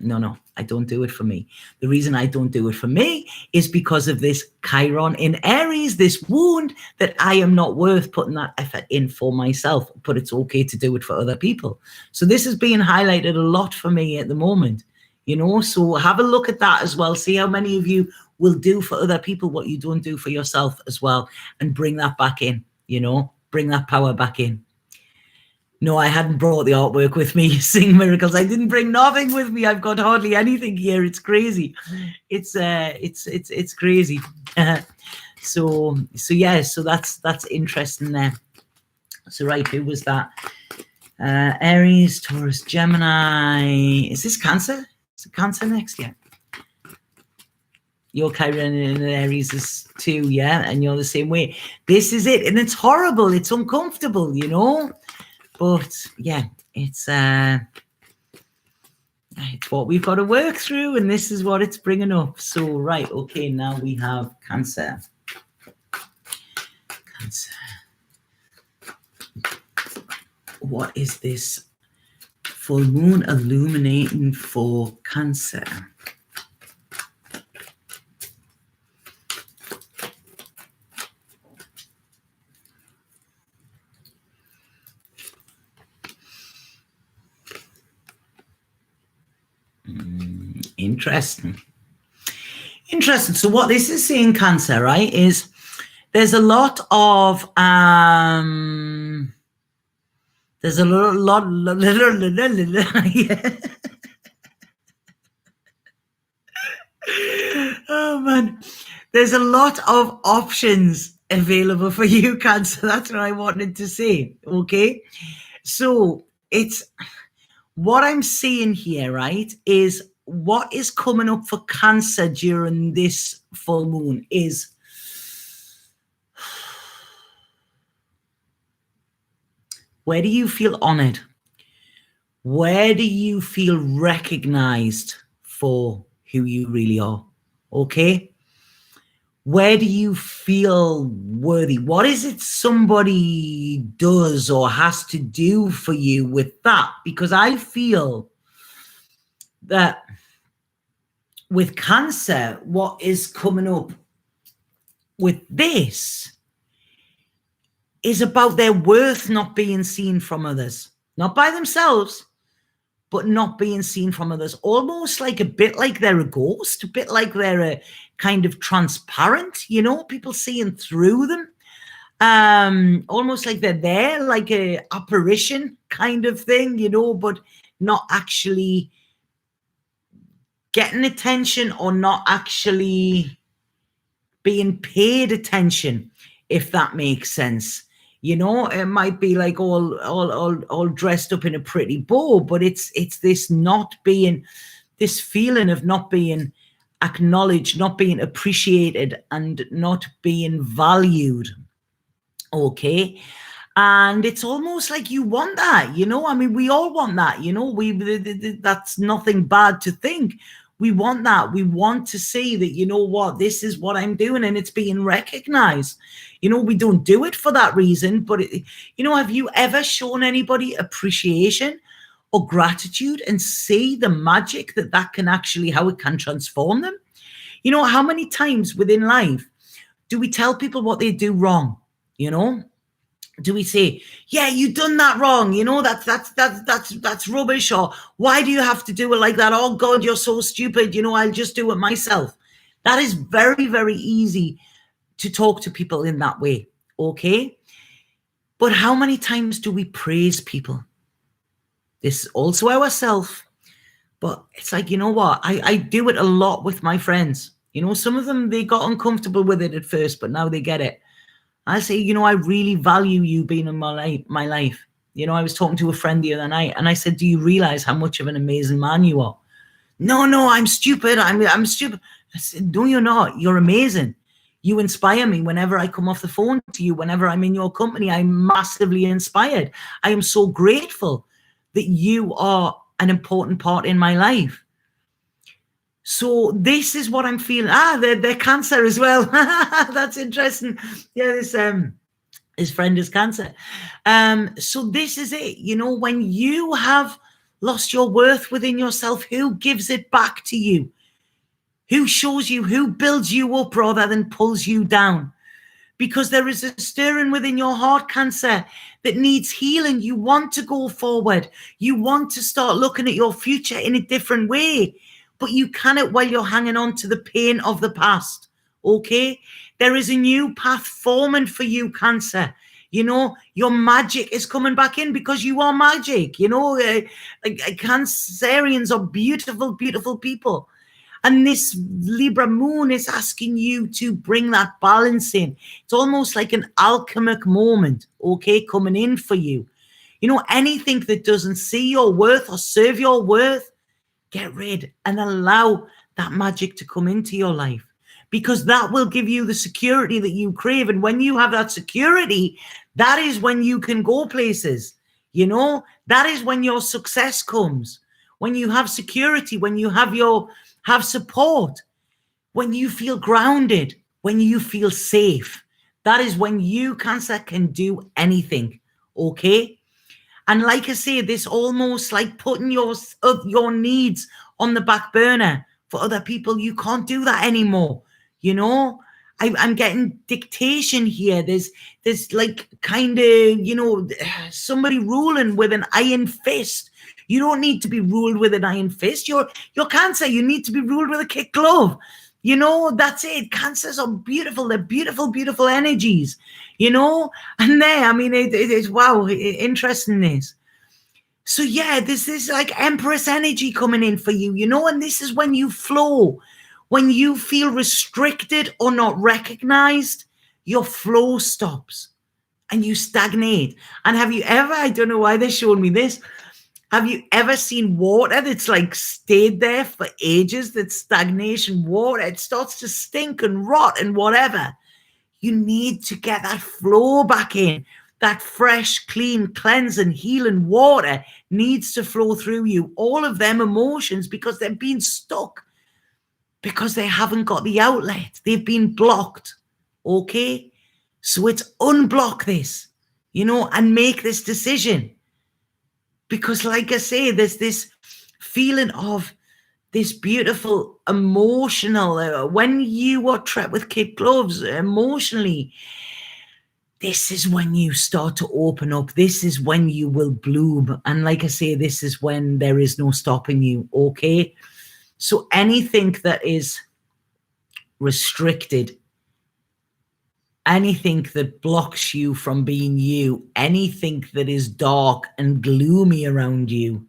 no, I don't do it for me. The reason I don't do it for me is because of this Chiron in Aries, this wound that I am not worth putting that effort in for myself, but it's okay to do it for other people. So this is being highlighted a lot for me at the moment, you know, so have a look at that as well. See how many of you will do for other people what you don't do for yourself as well, and bring that back in, you know, bring that power back in. No, I hadn't brought the artwork with me. Sing Miracles. I didn't bring nothing with me. I've got hardly anything here. It's crazy. It's crazy. So yeah. So that's interesting there. So right, who was that? Aries, Taurus, Gemini. Is this Cancer? Is it Cancer next? Yeah. Your Chiron in Aries is too, yeah, and you're the same way. This is it, and it's horrible. It's uncomfortable, you know. But yeah, it's what we've got to work through, and this is what it's bringing up. So right, okay, now we have Cancer. Cancer. What is this full moon illuminating for Cancer? Interesting. So what this is saying, Cancer, right, is there's a lot of there's a lot yeah. Oh man, there's a lot of options available for you, Cancer. That's what I wanted to say. Okay, so it's what I'm seeing here, right, is what is coming up for Cancer during this full moon is Where do you feel honored? Where do you feel recognized for who you really are? Okay. Where do you feel worthy? What is it somebody does or has to do for you with that? Because I feel that with Cancer, what is coming up with this is about their worth not being seen from others, not by themselves, but not being seen from others. Almost like a bit like they're a ghost, a bit like they're a kind of transparent, you know, people seeing through them. Almost like they're there, like a apparition kind of thing, you know, but not actually getting attention or not actually being paid attention, if that makes sense. You know, it might be like all dressed up in a pretty bow, but it's this not being, this feeling of not being acknowledged, not being appreciated, and not being valued. Okay. And it's almost like you want that, you know. I mean, we all want that, you know. That's nothing bad to think. We want that. We want to see that, you know what, this is what I'm doing and it's being recognized. You know, we don't do it for that reason, but, you know, have you ever shown anybody appreciation or gratitude and see the magic that can actually, how it can transform them? You know, how many times within life do we tell people what they do wrong? You know, do we say, yeah, you done that wrong, you know, that's rubbish, or why do you have to do it like that? Oh God, you're so stupid, you know, I'll just do it myself. That is very, very easy to talk to people in that way. Okay. But how many times do we praise people? This is also ourselves, but it's like, you know what, I do it a lot with my friends. You know, some of them, they got uncomfortable with it at first, but now they get it. I say, you know, I really value you being in my life. You know, I was talking to a friend the other night and I said, do you realize how much of an amazing man you are? No, I'm stupid. I'm stupid. I said, no, you're not. You're amazing. You inspire me whenever I come off the phone to you, whenever I'm in your company. I'm massively inspired. I am so grateful that you are an important part in my life. So this is what I'm feeling. They're Cancer as well. That's interesting. Yeah, his friend is Cancer. So this is it. You know, when you have lost your worth within yourself, who gives it back to you? Who shows you? Who builds you up rather than pulls you down? Because there is a stirring within your heart, Cancer, that needs healing. You want to go forward. You want to start looking at your future in a different way. But you cannot while you're hanging on to the pain of the past, okay? There is a new path forming for you, Cancer. You know, your magic is coming back in because you are magic. You know, Cancerians are beautiful, beautiful people. And this Libra moon is asking you to bring that balance in. It's almost like an alchemic moment, okay, coming in for you. You know, anything that doesn't see your worth or serve your worth, get rid and allow that magic to come into your life, because that will give you the security that you crave. And when you have that security, that is when you can go places. You know, that is when your success comes. When you have security, when you have support, when you feel grounded, when you feel safe, that is when you, Cancer, can do anything. Okay. And like I say, this almost like putting your needs on the back burner for other people. You can't do that anymore. You know, I'm getting dictation here. There's like kind of, you know, somebody ruling with an iron fist. You don't need to be ruled with an iron fist. You're Cancer. You need to be ruled with a kick glove. You know, that's it. Cancers are beautiful. They're beautiful, beautiful energies, you know, and I mean, it is, wow, interesting this. So yeah, this is like Empress energy coming in for you, you know, and this is when you flow. When you feel restricted or not recognized, your flow stops and you stagnate. And have you ever, I don't know why they showed me this, have you ever seen water that's like stayed there for ages? That stagnation water, it starts to stink and rot and whatever. You need to get that flow back in. That fresh, clean, cleansing, healing water needs to flow through you. All of them emotions, because they've been stuck, because they haven't got the outlet. They've been blocked. Okay? So it's unblock this, and make this decision. Because like I say, there's this feeling of this beautiful emotional, when you are trapped with kid gloves emotionally, this is when you start to open up. This is when you will bloom. And like I say, this is when there is no stopping you. Okay? So anything that is restricted, anything that blocks you from being you, anything that is dark and gloomy around you,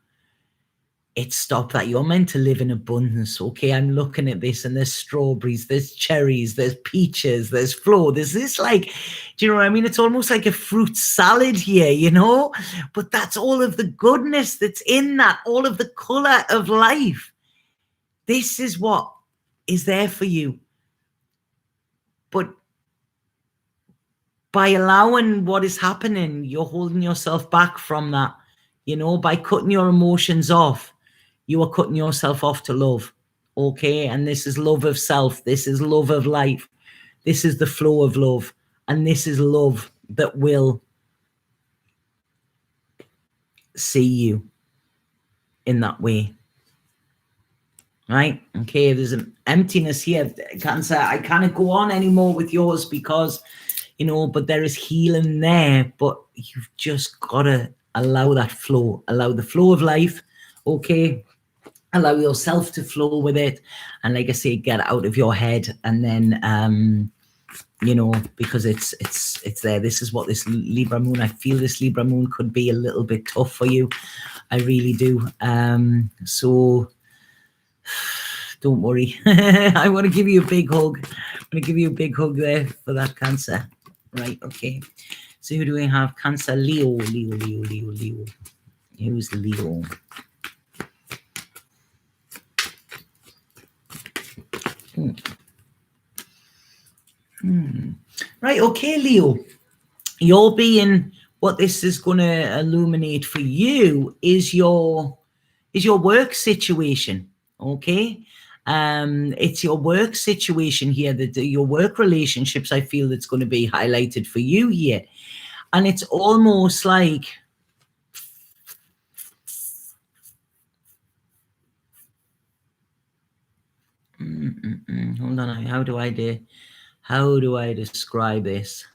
it's stop that. You're meant to live in abundance. Okay, I'm looking at this, and there's strawberries, there's cherries, there's peaches, there's flow. There's this, like, do you know what I mean? It's almost like a fruit salad here, but that's all of the goodness that's in that, all of the color of life. This is what is there for you. But by allowing what is happening, you're holding yourself back from that. By cutting your emotions off, you are cutting yourself off to love. Okay? And this is love of self. This is love of life. This is the flow of love. And this is love that will see you in that way. Right? Okay, there's an emptiness here, Cancer. I can't go on anymore with yours because, but there is healing there. But you've just got to allow that flow. Allow the flow of life. Okay? Allow yourself to flow with it. And like I say, get out of your head. And then, because it's there. This is what this Libra moon, I feel this Libra moon could be a little bit tough for you. I really do. So don't worry. I want to give you a big hug. I'm going to give you a big hug there for that, Cancer. Right, okay. So who do we have? Cancer, Leo. Who's Leo? Right, okay, Leo. Your being, what this is going to illuminate for you is your work situation. Okay, it's your work situation here, your work relationships. I feel that's going to be highlighted for you here, and it's almost like hold on. How do I describe this?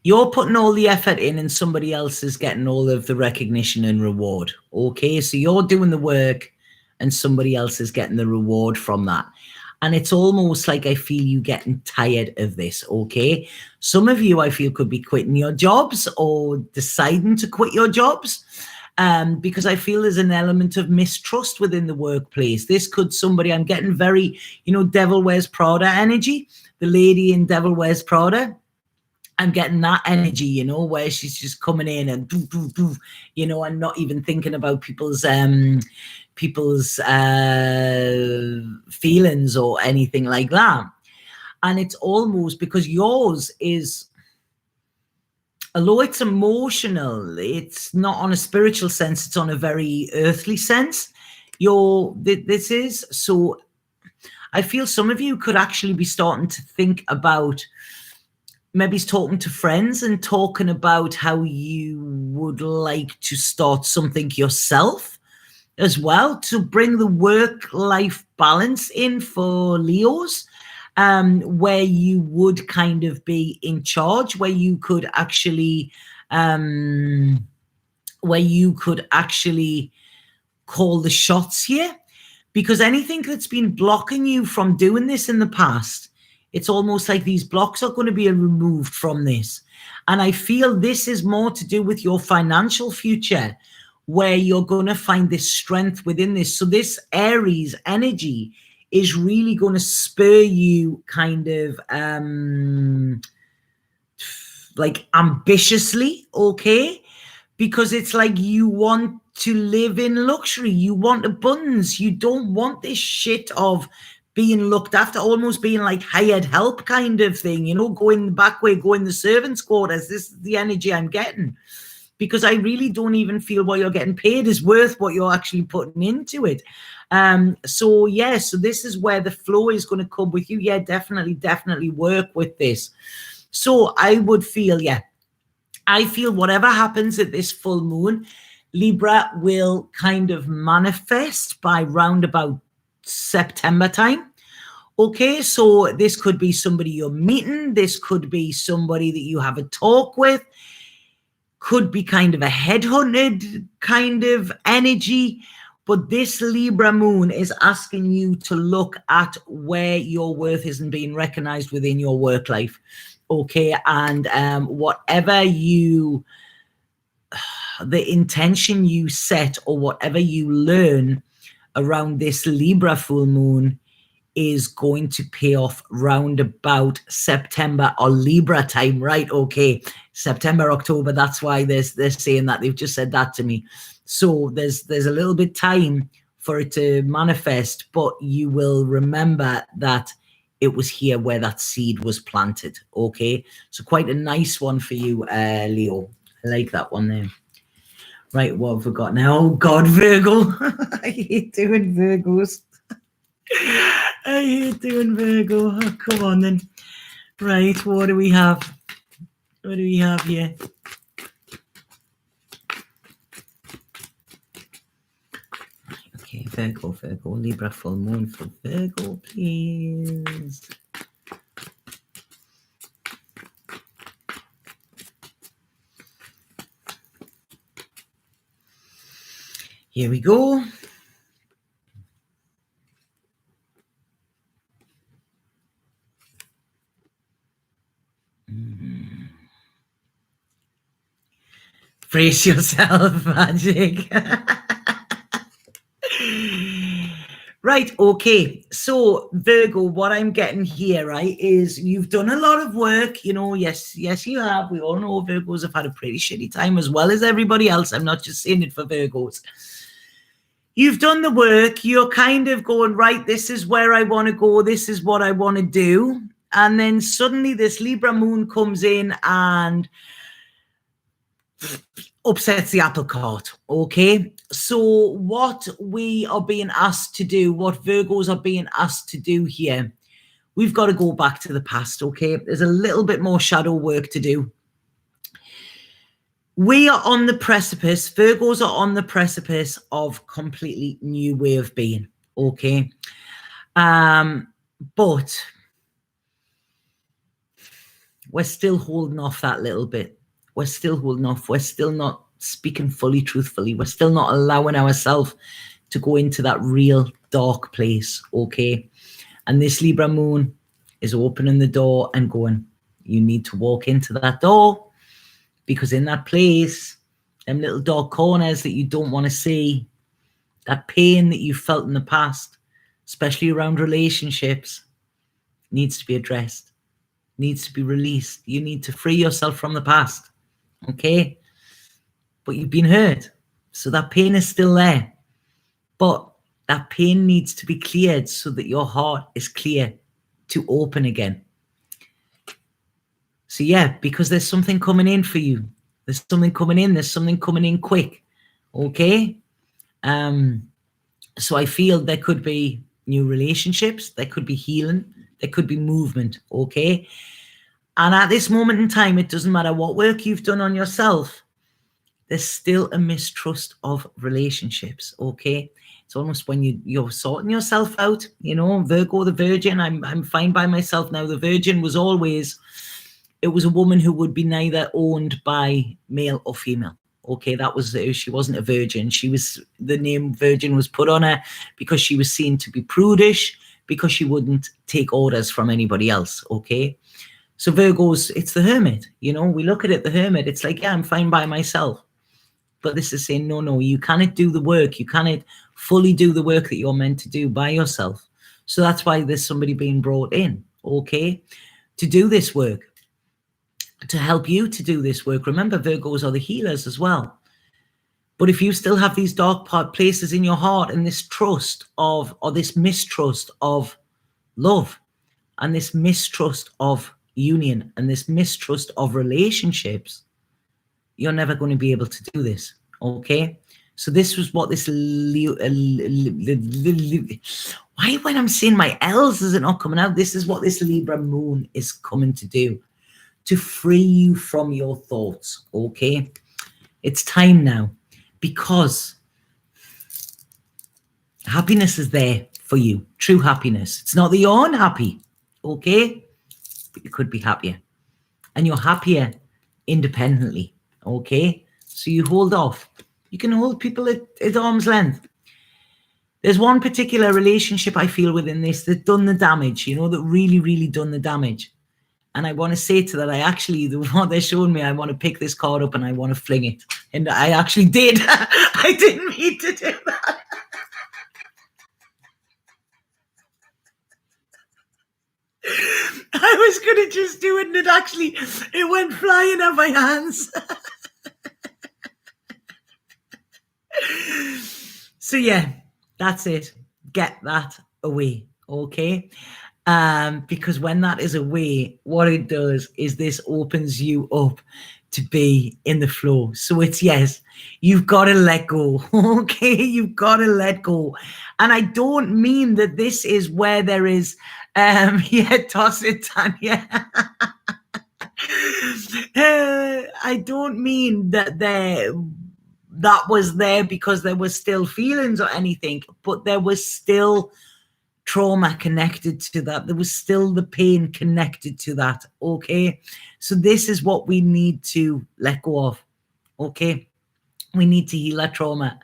You're putting all the effort in and somebody else is getting all of the recognition and reward. Okay, so you're doing the work and somebody else is getting the reward from that. And it's almost like I feel you getting tired of this. Okay, some of you I feel could be quitting your jobs or deciding to quit your jobs. Because I feel there's an element of mistrust within the workplace. This could somebody, I'm getting very, Devil Wears Prada energy. The lady in Devil Wears Prada. I'm getting that energy, where she's just coming in and and not even thinking about people's feelings or anything like that. And it's almost because yours is, although it's emotional, it's not on a spiritual sense, it's on a very earthly sense. This is, so I feel some of you could actually be starting to think about maybe talking to friends and talking about how you would like to start something yourself as well to bring the work-life balance in for Leos, where you would kind of be in charge, where you could actually call the shots here. Because anything that's been blocking you from doing this in the past, it's almost like these blocks are going to be removed from this. And I feel this is more to do with your financial future, where you're going to find this strength within this. So this Aries energy is really going to spur you kind of like ambitiously, okay? Because it's like you want to live in luxury. You want abundance. You don't want this shit of being looked after, almost being like hired help kind of thing, you know, going the back way, going the servants' quarters. This is the energy I'm getting, because I really don't even feel what you're getting paid is worth what you're actually putting into it. So yeah, so this is where the flow is going to come with you. Yeah, definitely work with this. So I would feel, yeah, I feel whatever happens at this full moon, Libra will kind of manifest by round about September time. Okay, so this could be somebody you're meeting. This could be somebody that you have a talk with. Could be kind of a headhunted kind of energy. But this Libra moon is asking you to look at where your worth isn't being recognized within your work life. Okay, and whatever you, the intention you set or whatever you learn around this Libra full moon is going to pay off round about September or Libra time, right? Okay, September, October, that's why they're saying that. They've just said that to me. So there's a little bit time for it to manifest, but you will remember that it was here where that seed was planted, okay? So quite a nice one for you, Leo. I like that one there. Right, what have we got now? Oh, God, Virgo. I hate doing Virgos. I hate doing Virgo. Oh, come on, then. Right, what do we have? What do we have here? Okay, Virgo, Libra full moon for Virgo, please. Here we go. Brace yourself, magic. Right, okay. So, Virgo, what I'm getting here, right, is you've done a lot of work. You know, yes, you have. We all know Virgos have had a pretty shitty time as well as everybody else. I'm not just saying it for Virgos. You've done the work. You're kind of going, right, this is where I want to go. This is what I want to do. And then suddenly this Libra moon comes in and upsets the apple cart, okay? So what we are being asked to do, what Virgos are being asked to do here, we've got to go back to the past, okay? There's a little bit more shadow work to do. We are on the precipice, Virgos are on the precipice of completely new way of being, okay? But we're still holding off that little bit. We're still holding off. We're still not speaking fully truthfully. We're still not allowing ourselves to go into that real dark place, okay? And this Libra moon is opening the door and going, you need to walk into that door, because in that place, them little dark corners that you don't want to see, that pain that you felt in the past, especially around relationships, needs to be addressed, needs to be released. You need to free yourself from the past, okay? But you've been hurt, so that pain is still there. But that pain needs to be cleared so that your heart is clear to open again. So yeah, because there's something coming in for you. There's something coming in. There's something coming in quick, okay? So I feel there could be new relationships. There could be healing. There could be movement, okay? And at this moment in time, it doesn't matter what work you've done on yourself, there's still a mistrust of relationships, okay? It's almost when you're sorting yourself out, you know, Virgo, the virgin, I'm fine by myself now. The virgin was always, it was a woman who would be neither owned by male or female, okay? That was, she wasn't a virgin. She was, the name virgin was put on her because she was seen to be prudish, because she wouldn't take orders from anybody else, okay? So Virgos, it's the hermit, you know, we look at it, the hermit, it's like, yeah, I'm fine by myself. But this is saying, no, you cannot do the work. You cannot fully do the work that you're meant to do by yourself. So that's why there's somebody being brought in, okay, to do this work, to help you to do this work. Remember, Virgos are the healers as well. But if you still have these dark places in your heart and this trust of, or this mistrust of love and this mistrust of union and this mistrust of relationships, you're never going to be able to do this. Okay, so this was what this why when I'm saying my L's is it not coming out? This is what this Libra moon is coming to do, to free you from your thoughts. Okay, it's time now, because happiness is there for you. True happiness. It's not that you're unhappy, okay, but you could be happier, and you're happier independently. Okay, so you hold off. You can hold people at arm's length. There's one particular relationship I feel within this that done the damage, you know, that really, really done the damage. And I want to say to that, what they're showing me, I want to pick this card up and I want to fling it. And I actually did. I didn't mean to do that. I was going to just do it, and it went flying out my hands. So yeah, that's it. Get that away, okay? Because when that is away, what it does is this opens you up to be in the flow. So it's, yes, you've got to let go, okay? You've got to let go. And I don't mean that this is where there is, toss it, Tanya. I don't mean that that was there because there was still feelings or anything, but there was still trauma connected to that. There was still the pain connected to that, okay? So this is what we need to let go of, okay? We need to heal our trauma.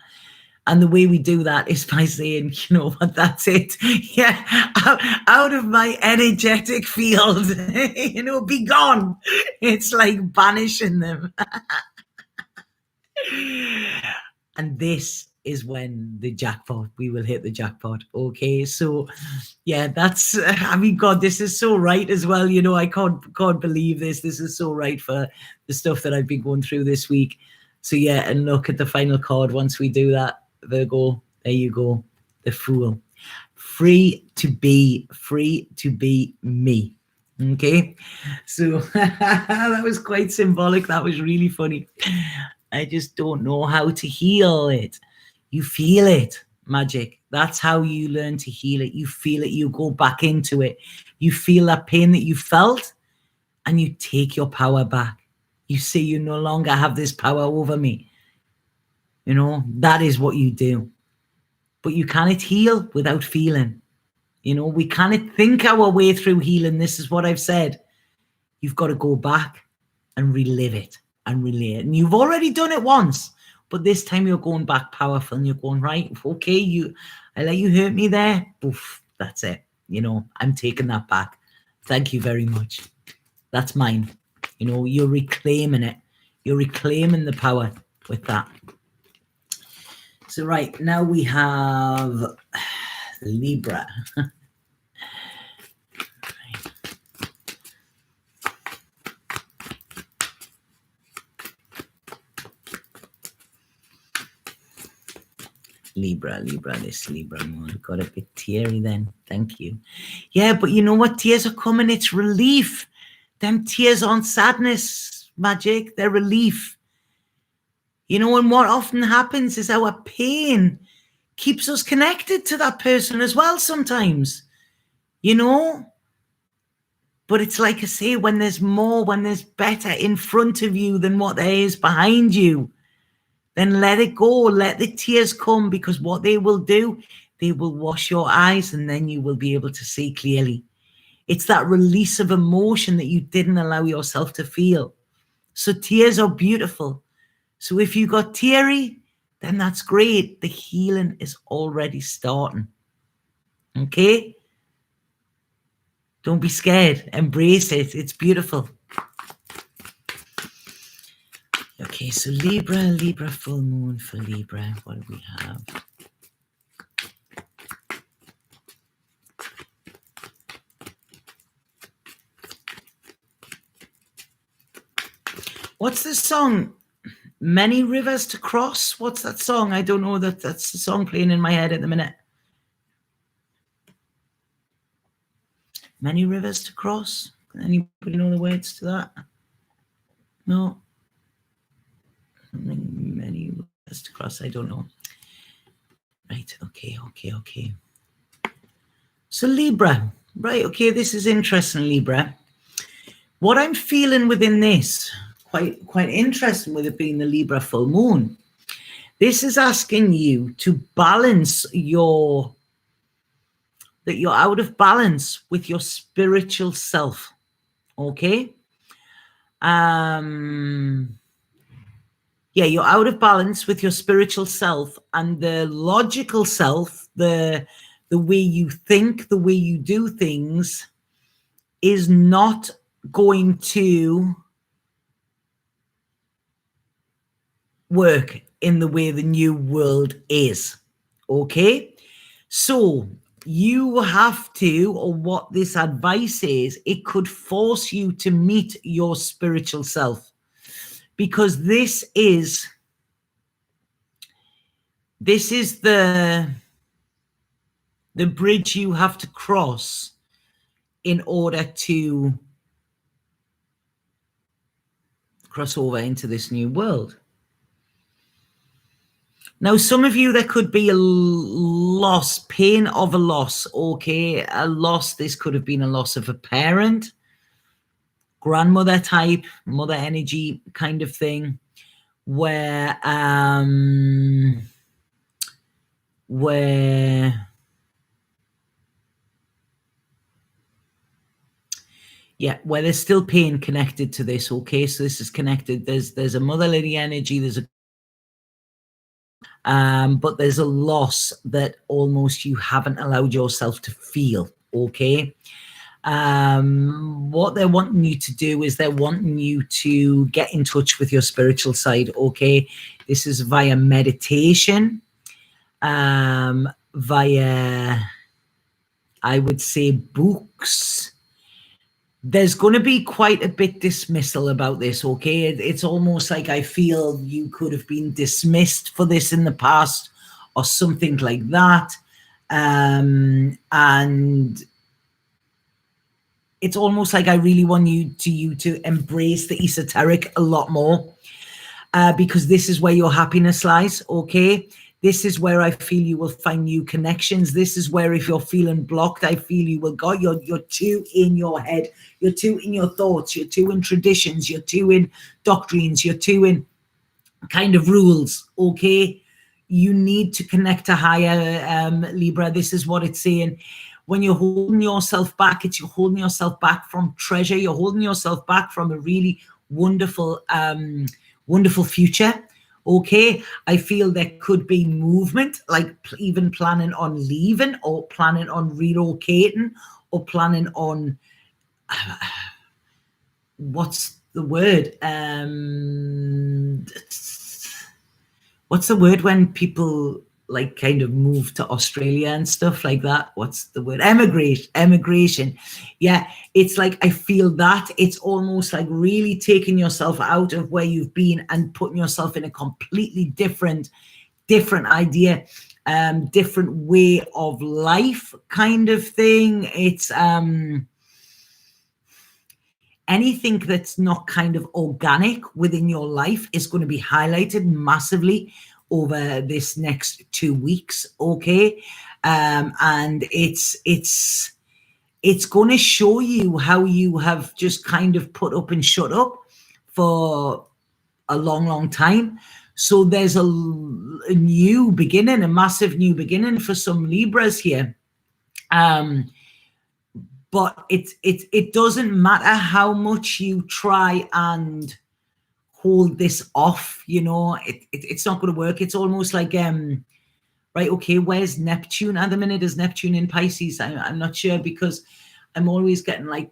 And the way we do that is by saying, you know what, that's it. Yeah, out of my energetic field, you know, be gone. It's like banishing them. And this is when the jackpot, we will hit the jackpot. Okay, so yeah, that's, I mean, God, this is so right as well. You know, I can't believe this. This is so right for the stuff that I've been going through this week. So yeah, and look at the final card. Once we do that, Virgo, there you go, the Fool. Free to be me. Okay, so that was quite symbolic. That was really funny. I just don't know how to heal it. You feel it, magic. That's how you learn to heal it. You feel it. You go back into it. You feel that pain that you felt, and you take your power back. You say, you no longer have this power over me. You know, that is what you do. But you cannot heal without feeling. You know, we cannot think our way through healing. This is what I've said. You've got to go back and relive it. And relate. And you've already done it once, but this time you're going back powerful and you're going, right, okay, I let you hurt me there. Oof, that's it. You know, I'm taking that back. Thank you very much. That's mine. You know, you're reclaiming it. You're reclaiming the power with that. So right, now we have Libra. Libra, this Libra moon got a bit teary then. Thank you. Yeah, but you know what? Tears are coming. It's relief. Them tears aren't sadness, magic. They're relief. You know, and what often happens is our pain keeps us connected to that person as well sometimes. You know? But it's like I say, when there's more, when there's better in front of you than what there is behind you, then let it go, let the tears come, because what they will do, they will wash your eyes and then you will be able to see clearly. It's that release of emotion that you didn't allow yourself to feel. So tears are beautiful. So if you got teary, then that's great. The healing is already starting. Okay? Don't be scared. Embrace it. It's beautiful. Okay, so Libra, full moon for Libra. What do we have? What's this song? Many Rivers to Cross? What's that song? I don't know. That's the song playing in my head at the minute. Many rivers to cross. Anybody know the words to that? No. Many rivers to cross. I don't know. Right. Okay. So Libra. Right. Okay. This is interesting, Libra. What I'm feeling within this, quite interesting with it being the Libra full moon. This is asking you to balance that you're out of balance with your spiritual self. Okay. Yeah, you're out of balance with your spiritual self, and the logical self, the way you think, the way you do things, is not going to work in the way the new world is. Okay, so you have to, or what this advice is, it could force you to meet your spiritual self, because this is the bridge you have to cross in order to cross over into this new world. Now, some of you, there could be a loss, pain of a loss, okay? A loss, this could have been a loss of a parent, grandmother type, mother energy kind of thing, where there's still pain connected to this, okay? So this is connected. There's a motherly energy, there's a but there's a loss that almost you haven't allowed yourself to feel, okay? What they're wanting you to do is they're wanting you to get in touch with your spiritual side, okay? This is via meditation, via, I would say, books. There's going to be quite a bit dismissal about this, okay? It's almost like I feel you could have been dismissed for this in the past or something like that. And it's almost like I really want you to embrace the esoteric a lot more, because this is where your happiness lies, okay? This is where I feel you will find new connections. This is where, if you're feeling blocked, I feel you will go. You're too in your head. You're too in your thoughts. You're too in traditions. You're too in doctrines. You're too in kind of rules, okay? You need to connect to higher, Libra. This is what it's saying. When you're holding yourself back, you're holding yourself back from treasure. You're holding yourself back from a really wonderful, wonderful future. Okay, I feel there could be movement, like even planning on leaving or planning on relocating or planning on, what's the word? What's the word when people like kind of move to Australia and stuff like that? What's the word? Emigration. Yeah, it's like I feel that it's almost like really taking yourself out of where you've been and putting yourself in a completely different idea, different way of life kind of thing. It's anything that's not kind of organic within your life is going to be highlighted massively over this next 2 weeks, okay? And it's going to show you how you have just kind of put up and shut up for a long time. So there's a new beginning, a massive new beginning for some Libras here. But it doesn't matter how much you try and hold this off, you know, it's not going to work. It's almost like, right, okay, where's Neptune at the minute? Is Neptune in Pisces? I'm not sure, because I'm always getting like,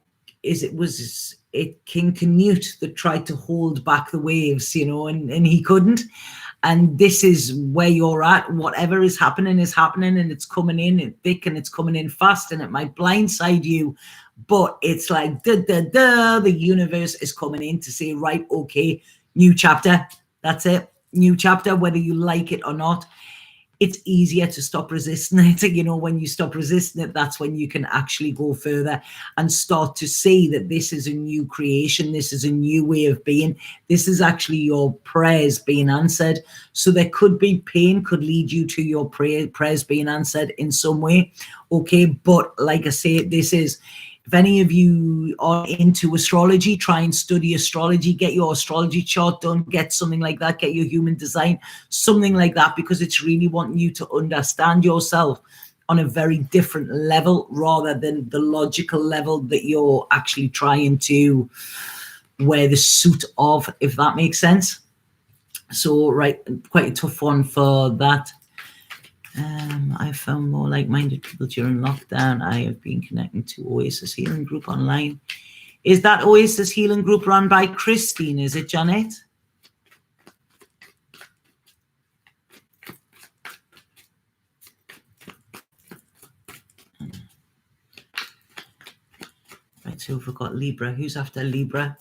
was it King Canute that tried to hold back the waves, you know, and he couldn't. And this is where you're at. Whatever is happening, and it's coming in thick and it's coming in fast, and it might blindside you. But it's like, the universe is coming in to say, right, okay, new chapter. That's it. New chapter, whether you like it or not. it's easier to stop resisting it. You know, when you stop resisting it, that's when you can actually go further and start to see that this is a new creation. This is a new way of being. This is actually your prayers being answered. So there could be pain, could lead you to your prayers being answered in some way. Okay. But like I say, this is, if any of you are into astrology, try and study astrology, get your astrology chart done, get something like that, get your human design, something like that, because it's really wanting you to understand yourself on a very different level rather than the logical level that you're actually trying to wear the suit of, if that makes sense. So, right, quite a tough one for that. I found more like-minded people during lockdown. I have been connecting to Oasis Healing Group online. Is that Oasis Healing Group run by Christine? Is it, Janet? Right, so we've got Libra. Who's after Libra?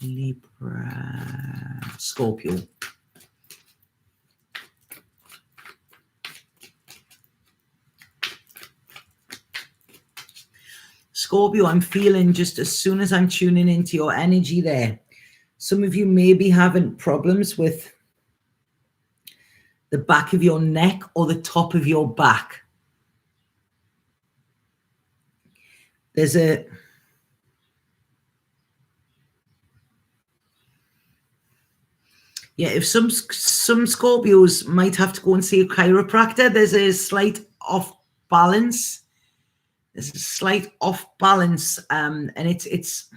Libra, Scorpio. Scorpio, I'm feeling just as soon as I'm tuning into your energy there, some of you may be having problems with the back of your neck or the top of your back. There's a... Yeah, if some Scorpios might have to go and see a chiropractor, there's a slight off balance. There's a slight off balance, and it's.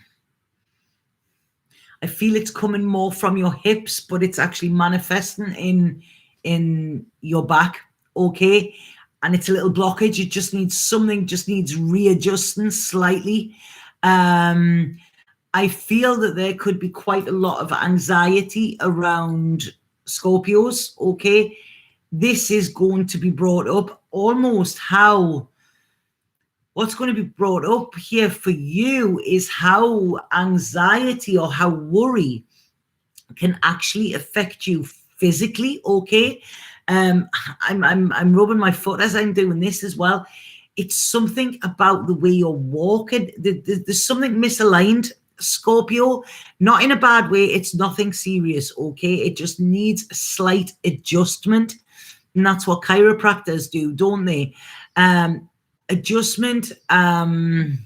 I feel it's coming more from your hips, but it's actually manifesting in your back. Okay, and it's a little blockage. It just needs something. Just needs readjusting slightly. I feel that there could be quite a lot of anxiety around Scorpios. Okay, this is going to be brought up almost how. What's going to be brought up here for you is how anxiety or how worry can actually affect you physically. Okay, I'm rubbing my foot as I'm doing this as well. It's something about the way you're walking. There's something misaligned, Scorpio. Not in a bad way. It's nothing serious. Okay, it just needs a slight adjustment, and that's what chiropractors do, don't they? Adjustment. Right,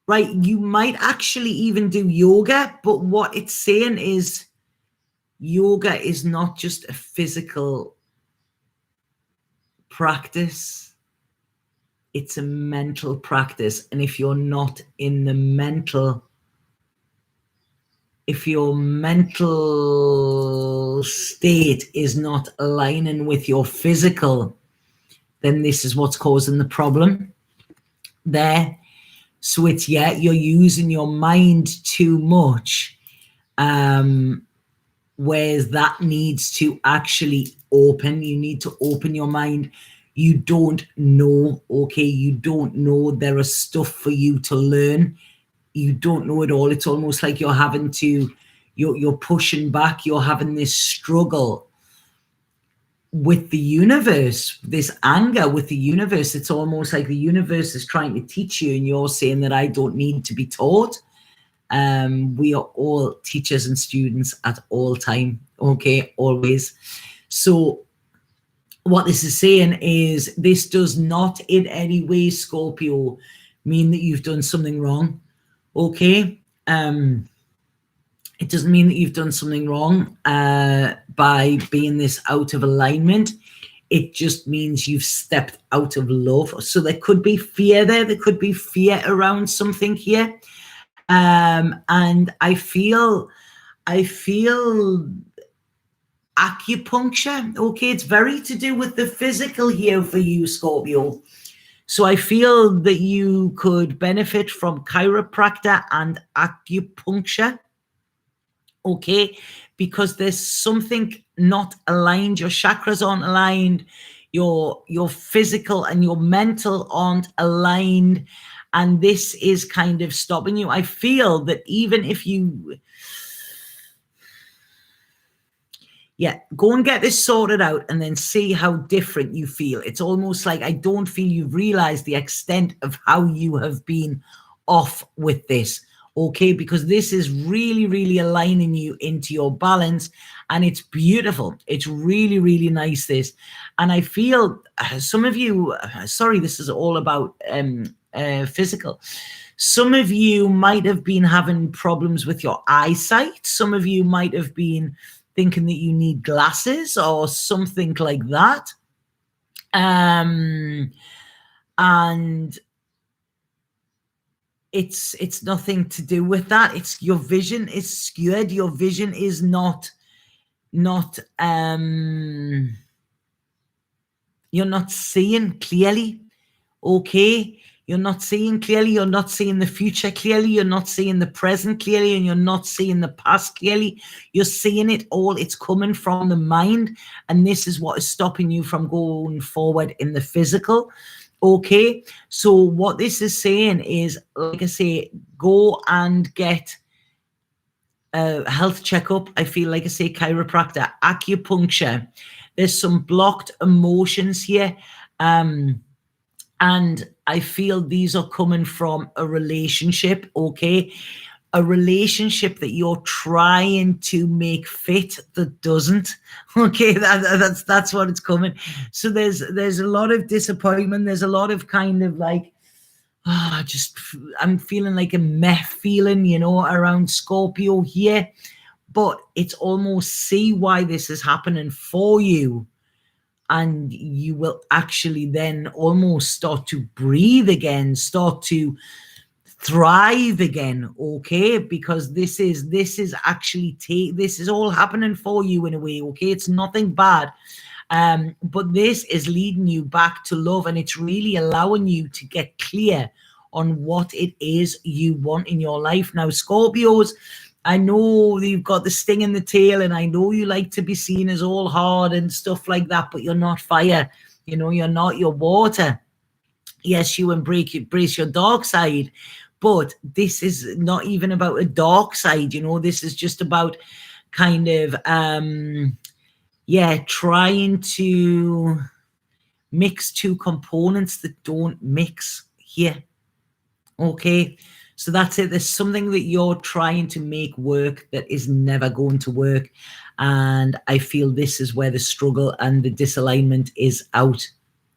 you might actually even do yoga, but what it's saying is yoga is not just a physical practice, it's a mental practice. And if you're not in the mental, if your mental state is not aligning with your physical, then this is what's causing the problem there. So it's, yeah, you're using your mind too much, whereas that needs to actually open. You need to open your mind. You don't know, okay? You don't know. There is stuff for you to learn. You don't know it all. It's almost like you're having to, you're pushing back. You're having this struggle with the universe, this anger with the universe. It's almost like the universe is trying to teach you, and you're saying that I don't need to be taught. We are all teachers and students at all time, okay, always. So what this is saying is this does not in any way, Scorpio, mean that you've done something wrong, okay? It doesn't mean that you've done something wrong by being this out of alignment. It just means you've stepped out of love. So there could be fear there. There could be fear around something here. And I feel acupuncture. Okay, it's very to do with the physical here for you, Scorpio. So I feel that you could benefit from chiropractor and acupuncture. Okay, because there's something not aligned. Your chakras aren't aligned. Your physical and your mental aren't aligned. And this is kind of stopping you. I feel that even if you Yeah, go and get this sorted out and then see how different you feel. It's almost like I don't feel you've realized the extent of how you have been off with this, okay? Because this is really, really aligning you into your balance, and it's beautiful. It's really, really nice, this. And I feel some of you, sorry, this is all about physical. Some of you might have been having problems with your eyesight. Some of you might have been thinking that you need glasses or something like that. And it's nothing to do with that. It's your vision is skewed. Your vision is not you're not seeing clearly, okay? You're not seeing clearly. You're not seeing the future clearly. You're not seeing the present clearly, and you're not seeing the past clearly. You're seeing it all. It's coming from the mind, and this is what is stopping you from going forward in the physical, okay? So what this is saying is, like I say, go and get a health checkup. I feel like I say chiropractor, acupuncture. There's some blocked emotions here. And I feel these are coming from a relationship, okay? A relationship that you're trying to make fit that doesn't, okay? That's what it's coming. So there's a lot of disappointment. There's a lot of kind of like, I'm feeling like a meh feeling, you know, around Scorpio here. But it's almost see why this is happening for you. And you will actually then almost start to breathe again, start to thrive again, okay? Because this is actually this is all happening for you in a way, okay? It's nothing bad, but this is leading you back to love, and it's really allowing you to get clear on what it is you want in your life. Now, Scorpios, I know you've got the sting in the tail, and I know you like to be seen as all hard and stuff like that, but you're not fire. You know, you're not your water. Yes, you embrace your dark side, but this is not even about a dark side. You know, this is just about kind of, trying to mix two components that don't mix here. Okay. So that's it. There's something that you're trying to make work that is never going to work. And I feel this is where the struggle and the disalignment is out.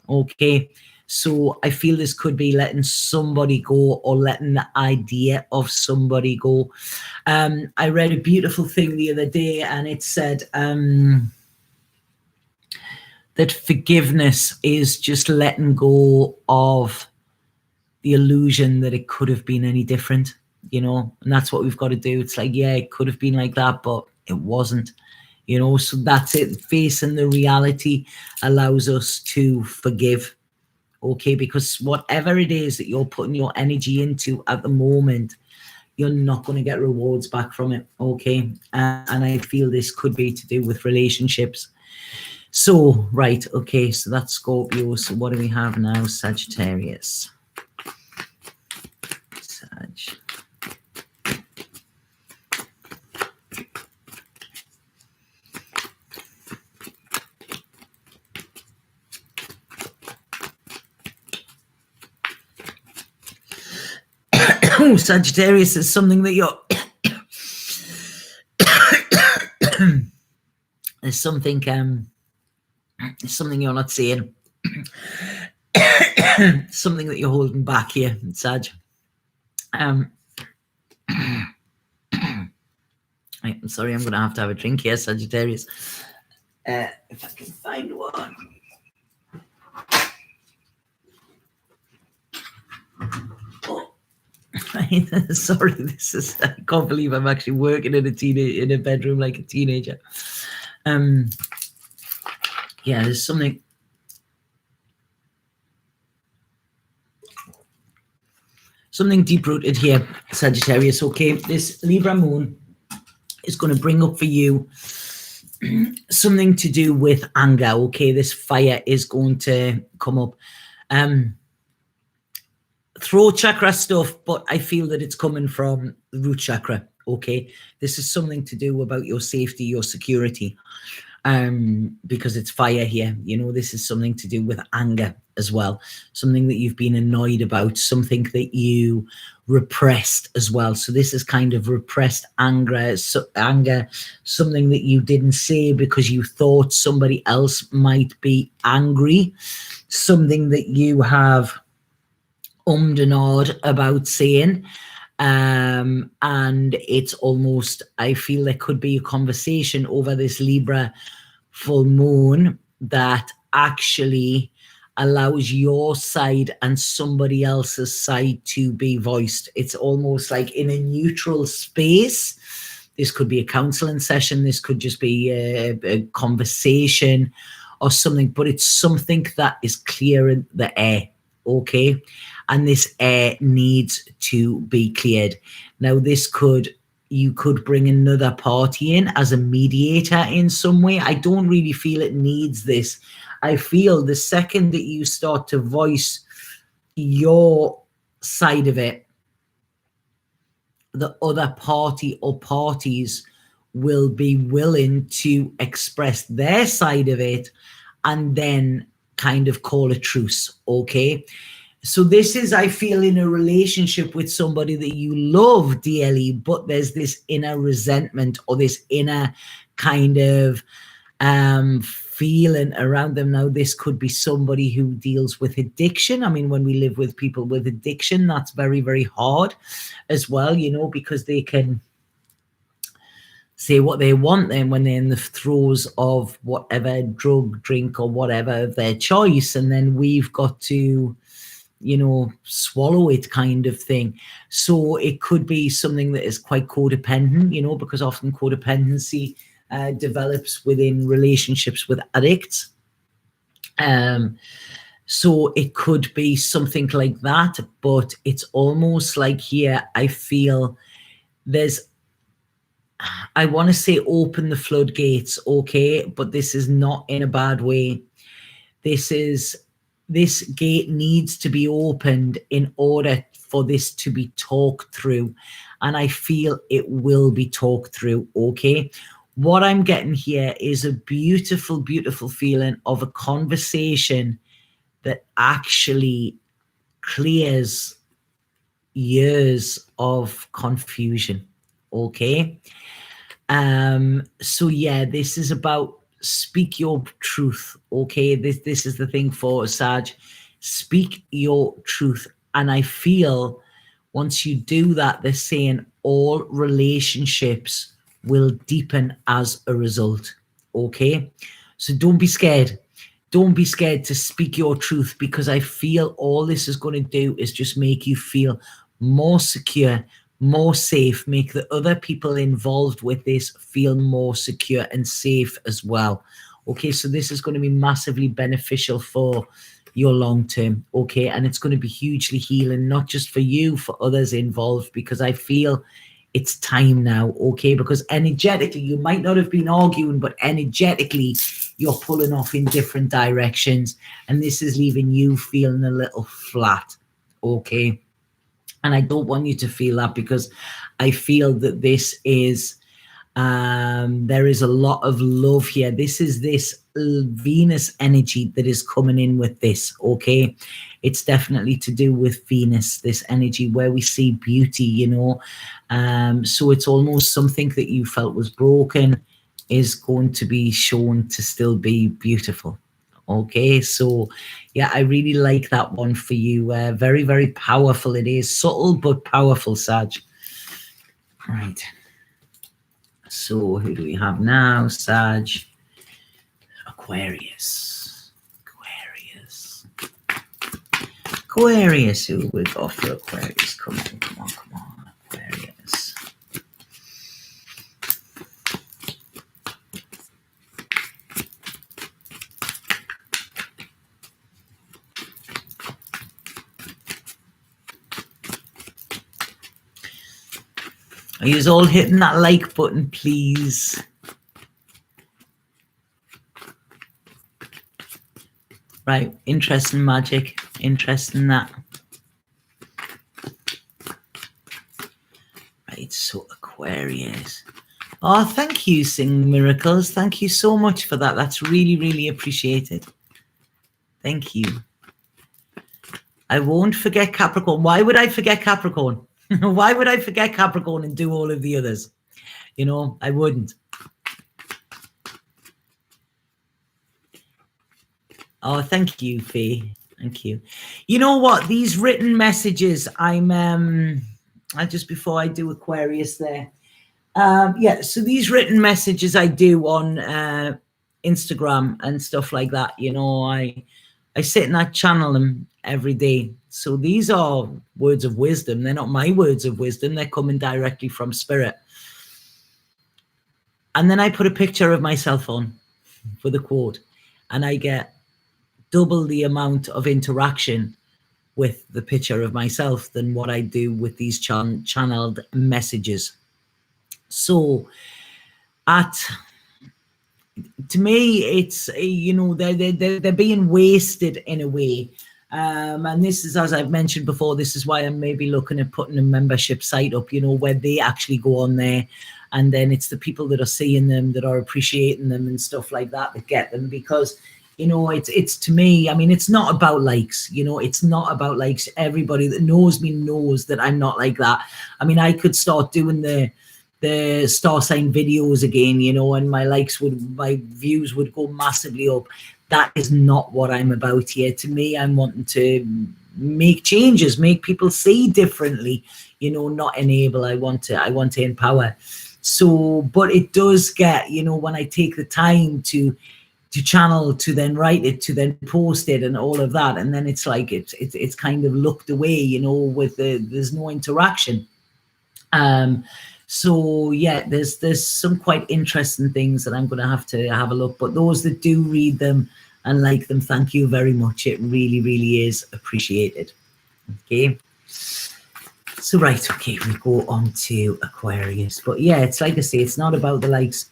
Okay. So I feel this could be letting somebody go or letting the idea of somebody go. I read a beautiful thing the other day, and it said that forgiveness is just letting go of the illusion that it could have been any different, you know, and that's what we've got to do. It's like, yeah, it could have been like that, but it wasn't, you know. So that's it. Facing the reality allows us to forgive, okay? Because whatever it is that you're putting your energy into at the moment, you're not going to get rewards back from it, okay? And I feel this could be to do with relationships. So, right, okay, so that's Scorpio. So what do we have now? Sagittarius. Sagittarius is something that you're there's something you're not seeing. Something that you're holding back here, Sag. I'm sorry, I'm gonna have to have a drink here, Sagittarius. If I can find one. Sorry, I can't believe I'm actually working in a bedroom like a teenager. Yeah, there's something deep-rooted here, Sagittarius, okay? This Libra moon is going to bring up for you something to do with anger, okay? This fire is going to come up. Throat chakra stuff, but I feel that it's coming from the root chakra, okay? This is something to do about your safety, your security. because it's fire here. You know, this is something to do with anger as well, something that you've been annoyed about, something that you repressed as well. So this is kind of repressed anger, something that you didn't say because you thought somebody else might be angry, something that you have and ahhed about saying. And it's almost, I feel there could be a conversation over this Libra full moon that actually allows your side and somebody else's side to be voiced. It's almost like in a neutral space. This could be a counseling session, this could just be a conversation or something, but it's something that is clear in the air, okay? And this air needs to be cleared. Now, you could bring another party in as a mediator in some way. I don't really feel it needs this. I feel the second that you start to voice your side of it, the other party or parties will be willing to express their side of it and then kind of call a truce, okay? So this is, I feel, in a relationship with somebody that you love dearly, but there's this inner resentment or this inner kind of feeling around them. Now, this could be somebody who deals with addiction. I mean, when we live with people with addiction, that's very, very hard as well, you know, because they can say what they want then when they're in the throes of whatever drug, drink, or whatever of their choice. And then we've got to, you know, swallow it kind of thing. So it could be something that is quite codependent, you know, because often codependency develops within relationships with addicts. So it could be something like that, but it's almost like here, I feel I want to say open the floodgates, okay, but this is not in a bad way. This gate needs to be opened in order for this to be talked through. And I feel it will be talked through, okay? What I'm getting here is a beautiful, beautiful feeling of a conversation that actually clears years of confusion, okay? So yeah, this is about speak your truth, okay? This is the thing for Sag. Speak your truth. And I feel once you do that, they're saying all relationships will deepen as a result, okay? So don't be scared. Don't be scared to speak your truth, because I feel all this is going to do is just make you feel more secure, more safe, make the other people involved with this feel more secure and safe as well. Okay, so this is going to be massively beneficial for your long term, okay? And it's going to be hugely healing, not just for you, for others involved, because I feel it's time now, okay? Because energetically, you might not have been arguing, but energetically, you're pulling off in different directions, and this is leaving you feeling a little flat, okay? And I don't want you to feel that, because I feel that this is, there is a lot of love here. This is this Venus energy that is coming in with this, okay? It's definitely to do with Venus, this energy where we see beauty, you know? So it's almost something that you felt was broken is going to be shown to still be beautiful. Okay, so yeah, I really like that one for you. Very, very powerful. It is subtle but powerful, Sag. Right. So who do we have now? Sag. Aquarius. Aquarius. Who we got for Aquarius? Come on. Aquarius. Are you all hitting that like button, please? Right, interesting magic, interesting that. Right, so Aquarius. Oh, Oh, thank you, Sing Miracles. Thank you so much for that. That's really, really appreciated. Thank you. I won't forget Capricorn. Why would I forget Capricorn? Why would I forget Capricorn and do all of the others? You know, I wouldn't. Oh, thank you, Faye. Thank you. You know what? These written messages, I just before I do Aquarius there. Yeah, so these written messages I do on Instagram and stuff like that, you know, I sit and I channel them every day. So these are words of wisdom. They're not my words of wisdom. They're coming directly from spirit. And then I put a picture of myself on for the quote, and I get double the amount of interaction with the picture of myself than what I do with these channeled messages. So to me, it's, you know, they're being wasted in a way. And this is, as I've mentioned before, this is why I'm maybe looking at putting a membership site up, you know, where they actually go on there, and then it's the people that are seeing them, that are appreciating them and stuff like that, that get them. Because, you know, it's to me, I mean, it's not about likes, you know, it's not about likes. Everybody that knows me knows that I'm not like that. I mean, I could start doing the star sign videos again, you know, and my views would go massively up. That is not what I'm about here. To me, I'm wanting to make changes, make people see differently, you know, not enable. I want to empower. So, but it does get, you know, when I take the time to channel, to then write it, to then post it and all of that, and then it's like it's kind of looked away, you know, with there's no interaction. So yeah, there's some quite interesting things that I'm going to have a look. But those that do read them and like them, thank you very much. It really, really is appreciated. Okay. So right, okay, we go on to Aquarius. But yeah, it's like I say, it's not about the likes,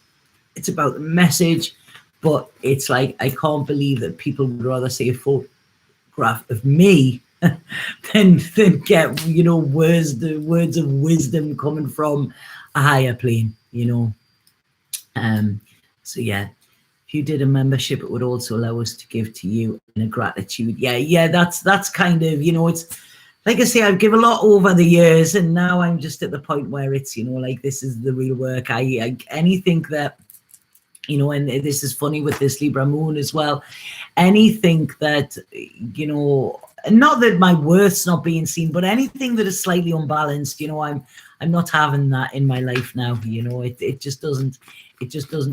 it's about the message. But it's like, I can't believe that people would rather see a photograph of me than get, you know, the words of wisdom coming from a higher plane, you know. So yeah, if you did a membership, it would also allow us to give to you in a gratitude. Yeah, that's kind of, you know, it's like I say, I've given a lot over the years, and now I'm just at the point where it's, you know, like, this is the real work. I anything that, you know, and this is funny with this Libra moon as well, anything that, you know, not that my worth's not being seen, but anything that is slightly unbalanced, you know, I'm not having that in my life now. You know, it just doesn't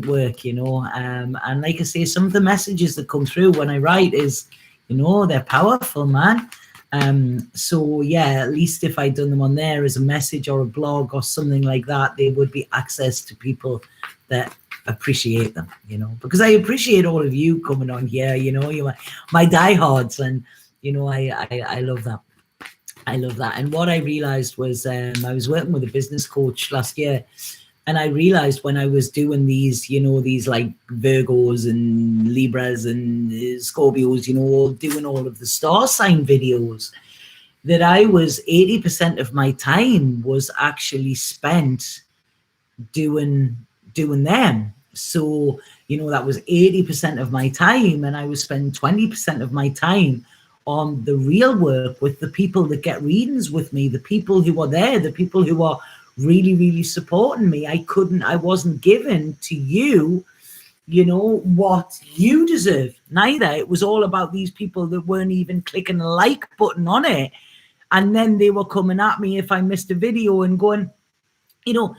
work, you know. And like I say, some of the messages that come through when I write is, you know, they're powerful, man. So yeah, at least if I'd done them on there as a message or a blog or something like that, they would be access to people that appreciate them, you know, because I appreciate all of you coming on here, you know, you're my diehards, and you know, I love that. I love that. And what I realized was, I was working with a business coach last year, and I realized when I was doing these, you know, these like Virgos and Libras and Scorpios, you know, all doing all of the star sign videos, that I was 80% of my time was actually spent doing them. So, you know, that was 80% of my time, and I was spending 20% of my time on the real work with the people that get readings with me, the people who are there, the people who are really, really supporting me. I wasn't given to you, you know, what you deserve. Neither. It was all about these people that weren't even clicking the like button on it. And then they were coming at me if I missed a video and going, you know,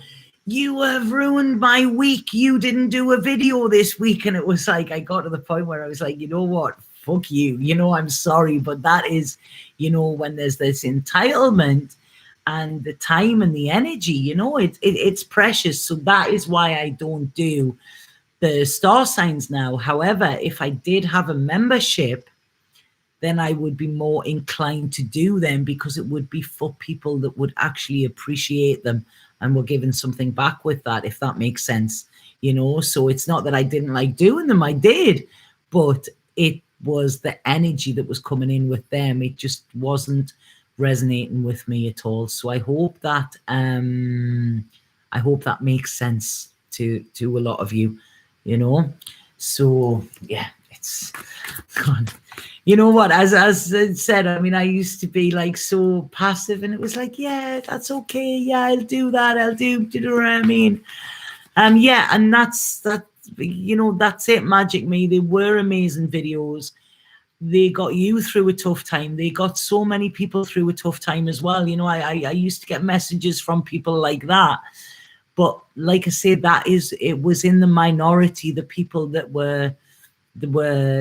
you have ruined my week. You didn't do a video this week. And it was like, I got to the point where I was like, you know what? Fuck you. You know, I'm sorry. But that is, you know, when there's this entitlement and the time and the energy, you know, it's precious. So that is why I don't do the star signs now. However, if I did have a membership, then I would be more inclined to do them, because it would be for people that would actually appreciate them and were given something back with that, if that makes sense, you know. So it's not that I didn't like doing them, I did, but it was the energy that was coming in with them. It just wasn't resonating with me at all. So I hope that makes sense to a lot of you, you know. So yeah, it's God. You know what, as I said, I mean, I used to be like so passive, and it was like, yeah, that's okay, yeah, I'll do that, do you know what I mean? Yeah, and that's that, you know, that's it, Magic Me. They were amazing videos. They got you through a tough time. They got so many people through a tough time as well. You know, I used to get messages from people like that. But like I said, it was in the minority, the people that were,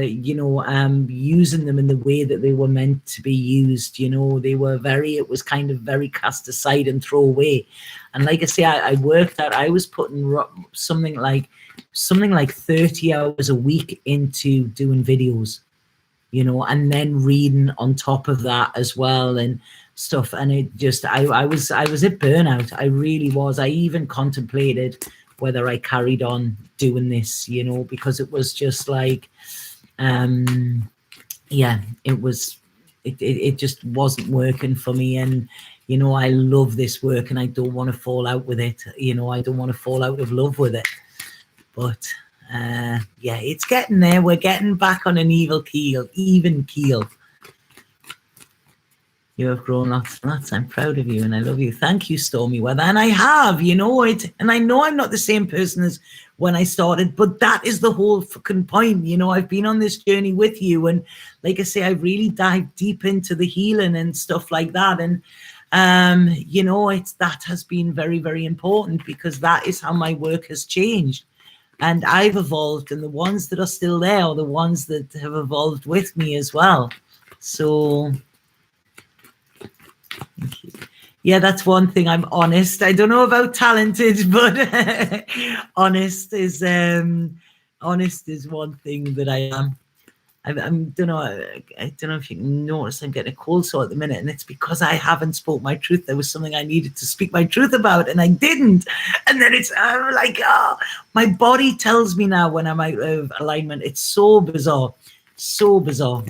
you know, using them in the way that they were meant to be used. You know, it was kind of very cast aside and throw away. And like I say, I worked out, I was putting something like 30 hours a week into doing videos, you know, and then reading on top of that as well and stuff. And it just, I was at burnout. I really was. I even contemplated whether I carried on doing this, you know, because it was just like, yeah, it just wasn't working for me. And, you know, I love this work and I don't want to fall out with it. You know, I don't want to fall out of love with it. But yeah, it's getting there. We're getting back on an even keel. You have grown lots and lots. I'm proud of you and I love you. Thank you, Stormy Weather. And I have, you know it. And I know I'm not the same person as when I started, but that is the whole fucking point. You know, I've been on this journey with you. And like I say, I really dived deep into the healing and stuff like that. And, you know, that has been very, very important because that is how my work has changed. And I've evolved, and the ones that are still there are the ones that have evolved with me as well. So, yeah, that's one thing. I'm honest. I don't know about talented, but honest is one thing that I am. I don't know. I don't know if you can notice I'm getting a cold sore at the minute, and it's because I haven't spoke my truth. There was something I needed to speak my truth about, and I didn't. And then I'm like, oh, my body tells me now when I'm out of alignment. It's so bizarre, so bizarre.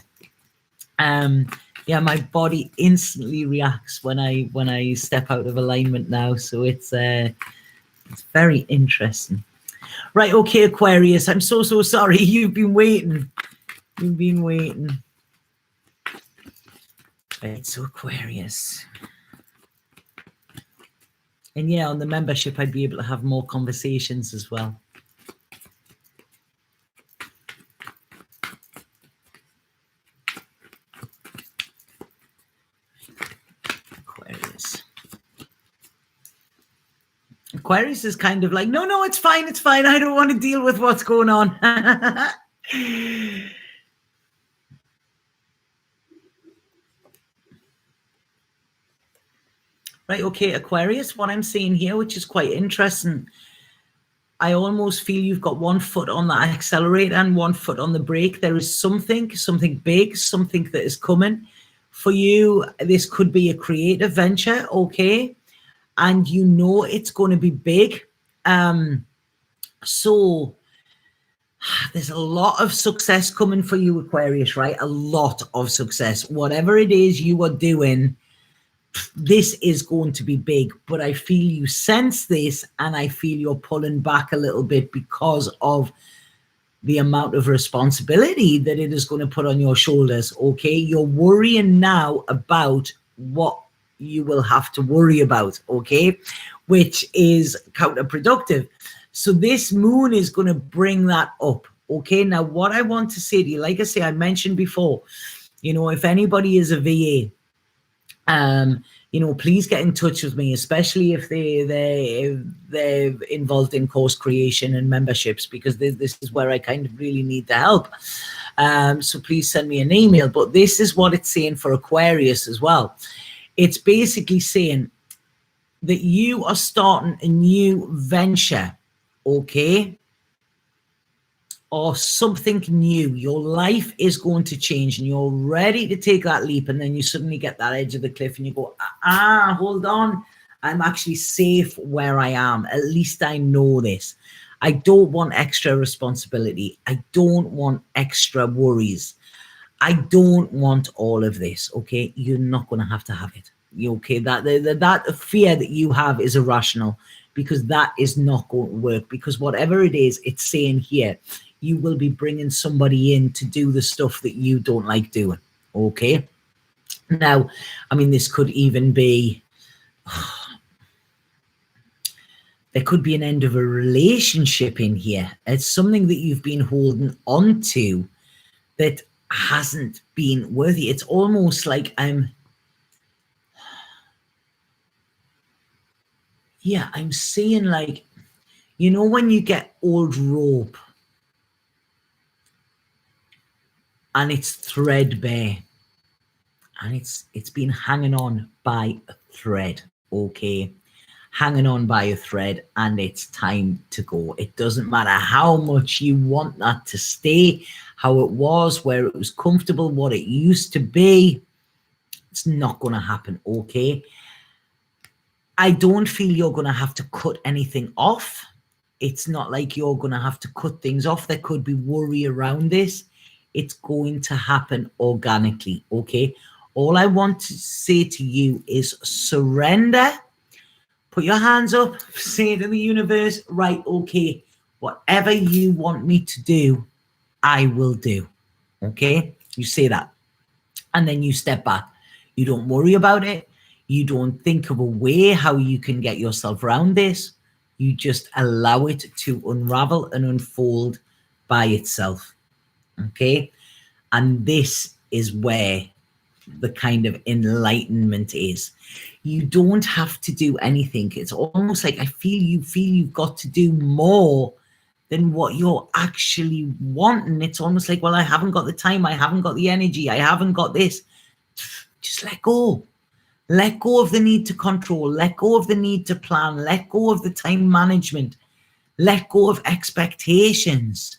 Yeah, my body instantly reacts when I step out of alignment now. So it's very interesting. Right, okay, Aquarius. I'm so sorry. You've been waiting. You've been waiting. Right, so Aquarius. And yeah, on the membership, I'd be able to have more conversations as well. Aquarius. Aquarius is kind of like, no, it's fine. It's fine. I don't want to deal with what's going on. Right, okay, Aquarius, what I'm seeing here, which is quite interesting, I almost feel you've got one foot on the accelerator and one foot on the brake. There is something big, something that is coming for you. This could be a creative venture, okay? And you know it's going to be big. So there's a lot of success coming for you, Aquarius, right? A lot of success. Whatever it is you are doing, this is going to be big, but I feel you sense this and I feel you're pulling back a little bit because of the amount of responsibility that it is going to put on your shoulders, okay? You're worrying now about what you will have to worry about, okay? Which is counterproductive. So this moon is going to bring that up, okay? Now, what I want to say to you, like I say, I mentioned before, you know, if anybody is a VA, you know, please get in touch with me, especially if they're involved in course creation and memberships, because this is where I kind of really need the help. So please send me an email. But this is what it's saying for Aquarius as well. It's basically saying that you are starting a new venture, okay? Or something new. Your life is going to change and you're ready to take that leap, and then you suddenly get that edge of the cliff and you go, hold on, I'm actually safe where I am. At least I know this. I don't want extra responsibility. I don't want extra worries. I don't want all of this, okay? You're not going to have it. Okay, that fear that you have is irrational, because that is not going to work, because whatever it is, it's saying here, you will be bringing somebody in to do the stuff that you don't like doing. Okay. Now, I mean, this could even be, there could be an end of a relationship in here. It's something that you've been holding on to that hasn't been worthy. It's almost like I'm seeing, like, you know, when you get old rope and it's threadbare and it's been hanging on by a thread, okay? Hanging on by a thread, and it's time to go. It doesn't matter how much you want that to stay, how it was, where it was comfortable, what it used to be. It's not going to happen, okay? I don't feel you're going to have to cut anything off. It's not like you're going to have to cut things off. There could be worry around this. It's going to happen organically, okay? All I want to say to you is surrender. Put your hands up, say to the universe, right, okay, whatever you want me to do, I will do, okay? You say that, and then you step back. You don't worry about it. You don't think of a way how you can get yourself around this. You just allow it to unravel and unfold by itself, okay? And this is where the kind of enlightenment is. You don't have to do anything. It's almost like I feel you've got to do more than what you're actually wanting. It's almost like, well, I haven't got the time, I haven't got the energy, I haven't got this. Just let go. Let go of the need to control, let go of the need to plan, let go of the time management, let go of expectations.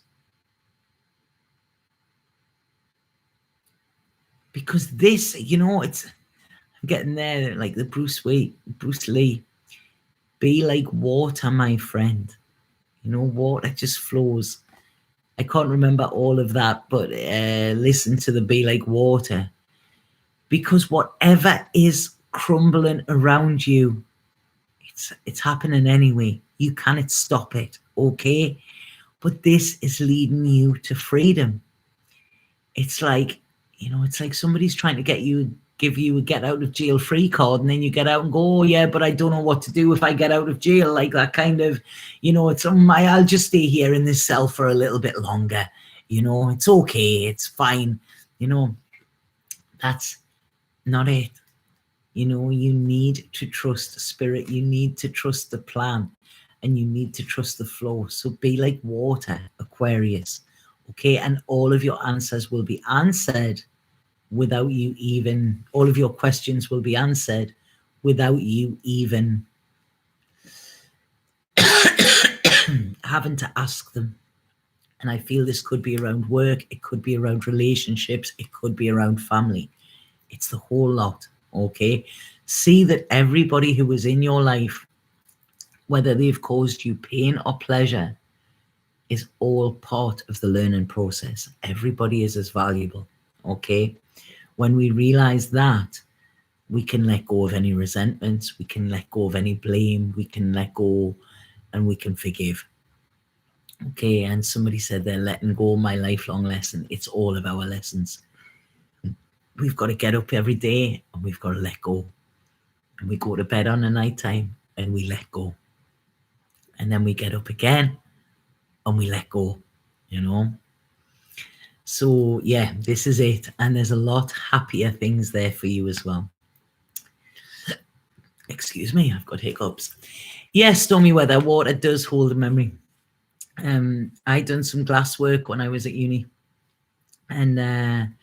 Because this, you know, I'm getting there, like the Bruce Lee, be like water, my friend. You know, water just flows. I can't remember all of that, but listen to the be like water. Because whatever is crumbling around you, it's happening anyway. You cannot stop it, okay? But this is leading you to freedom. It's like, you know, it's like somebody's trying to give you a get out of jail free card, and then you get out and go, oh yeah, but I don't know what to do if I get out of jail. Like that kind of, you know, it's I'll just stay here in this cell for a little bit longer. You know, it's okay, it's fine. You know, that's not it. You know, you need to trust spirit, you need to trust the plan, and you need to trust the flow. So be like water, Aquarius, okay? And all of your answers will be answered without you even, all of your questions will be answered without you even having to ask them. And I feel this could be around work, it could be around relationships, it could be around family. It's the whole lot, okay? See that everybody who is in your life, whether they've caused you pain or pleasure, is all part of the learning process. Everybody is as valuable, okay? When we realize that, we can let go of any resentments, we can let go of any blame, we can let go and we can forgive. Okay, and somebody said they're letting go my lifelong lesson. It's all of our lessons. We've got to get up every day and we've got to let go. And we go to bed on the night time and we let go. And then we get up again and we let go, you know. So yeah, this is it. And there's a lot happier things there for you as well. Excuse me, I've got hiccups. Yes, stormy weather, water does hold a memory. I done some glass work when I was at uni. And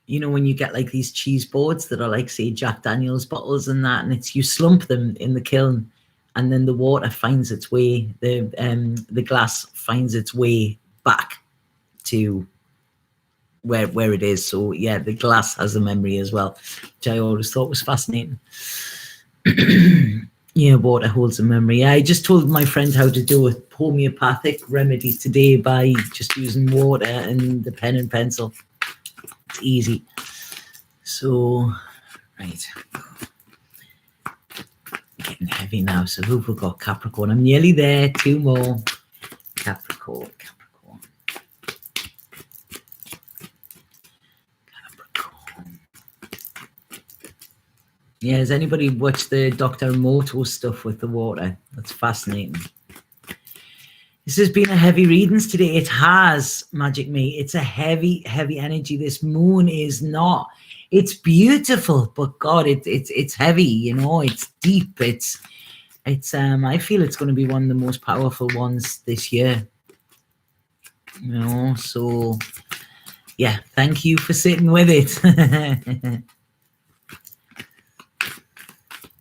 you know, when you get like these cheese boards that are like, say, Jack Daniel's bottles and that, and it's, you slump them in the kiln and then the water finds its way, the glass finds its way back to where it is. So yeah, the glass has a memory as well, which I always thought was fascinating. Yeah, water holds a memory. I just told my friend how to do a homeopathic remedy today by just using water and the pen and pencil. It's easy. So, right. heavy now. So who've we got? Capricorn. I'm nearly there. 2 more. Capricorn. Yeah, has anybody watched the Dr. Moto stuff with the water? That's fascinating. This has been a heavy readings today. It has, Magic Me. It's a heavy, heavy energy. This moon is not. It's beautiful, but God, it's heavy. You know, it's deep. It's. I feel it's going to be one of the most powerful ones this year. You know, so yeah. Thank you for sitting with it.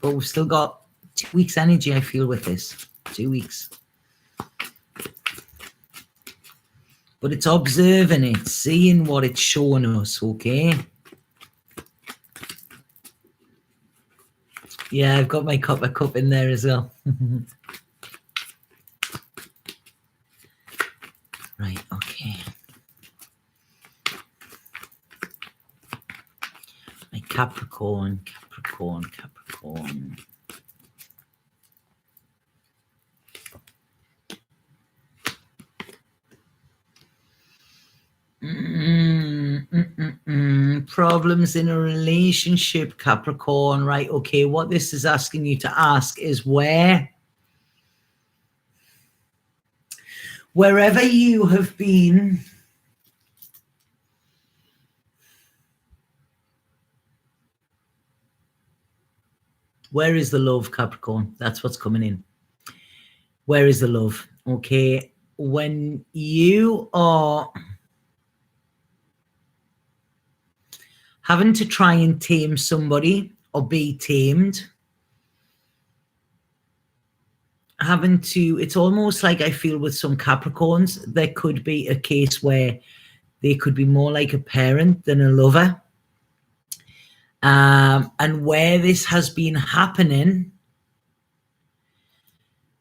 But we've still got 2 weeks energy, I feel, with this. 2 weeks. But it's observing it, seeing what it's showing us, okay? Yeah, I've got my cup in there as well. Right, okay. My Capricorn. Problems in a relationship, Capricorn. Right, okay, what this is asking you to ask is wherever you have been, where is the love, Capricorn? That's what's coming in. Where is the love? Okay, when you are having to try and tame somebody or be tamed, it's almost like I feel with some Capricorns, there could be a case where they could be more like a parent than a lover. And where this has been happening,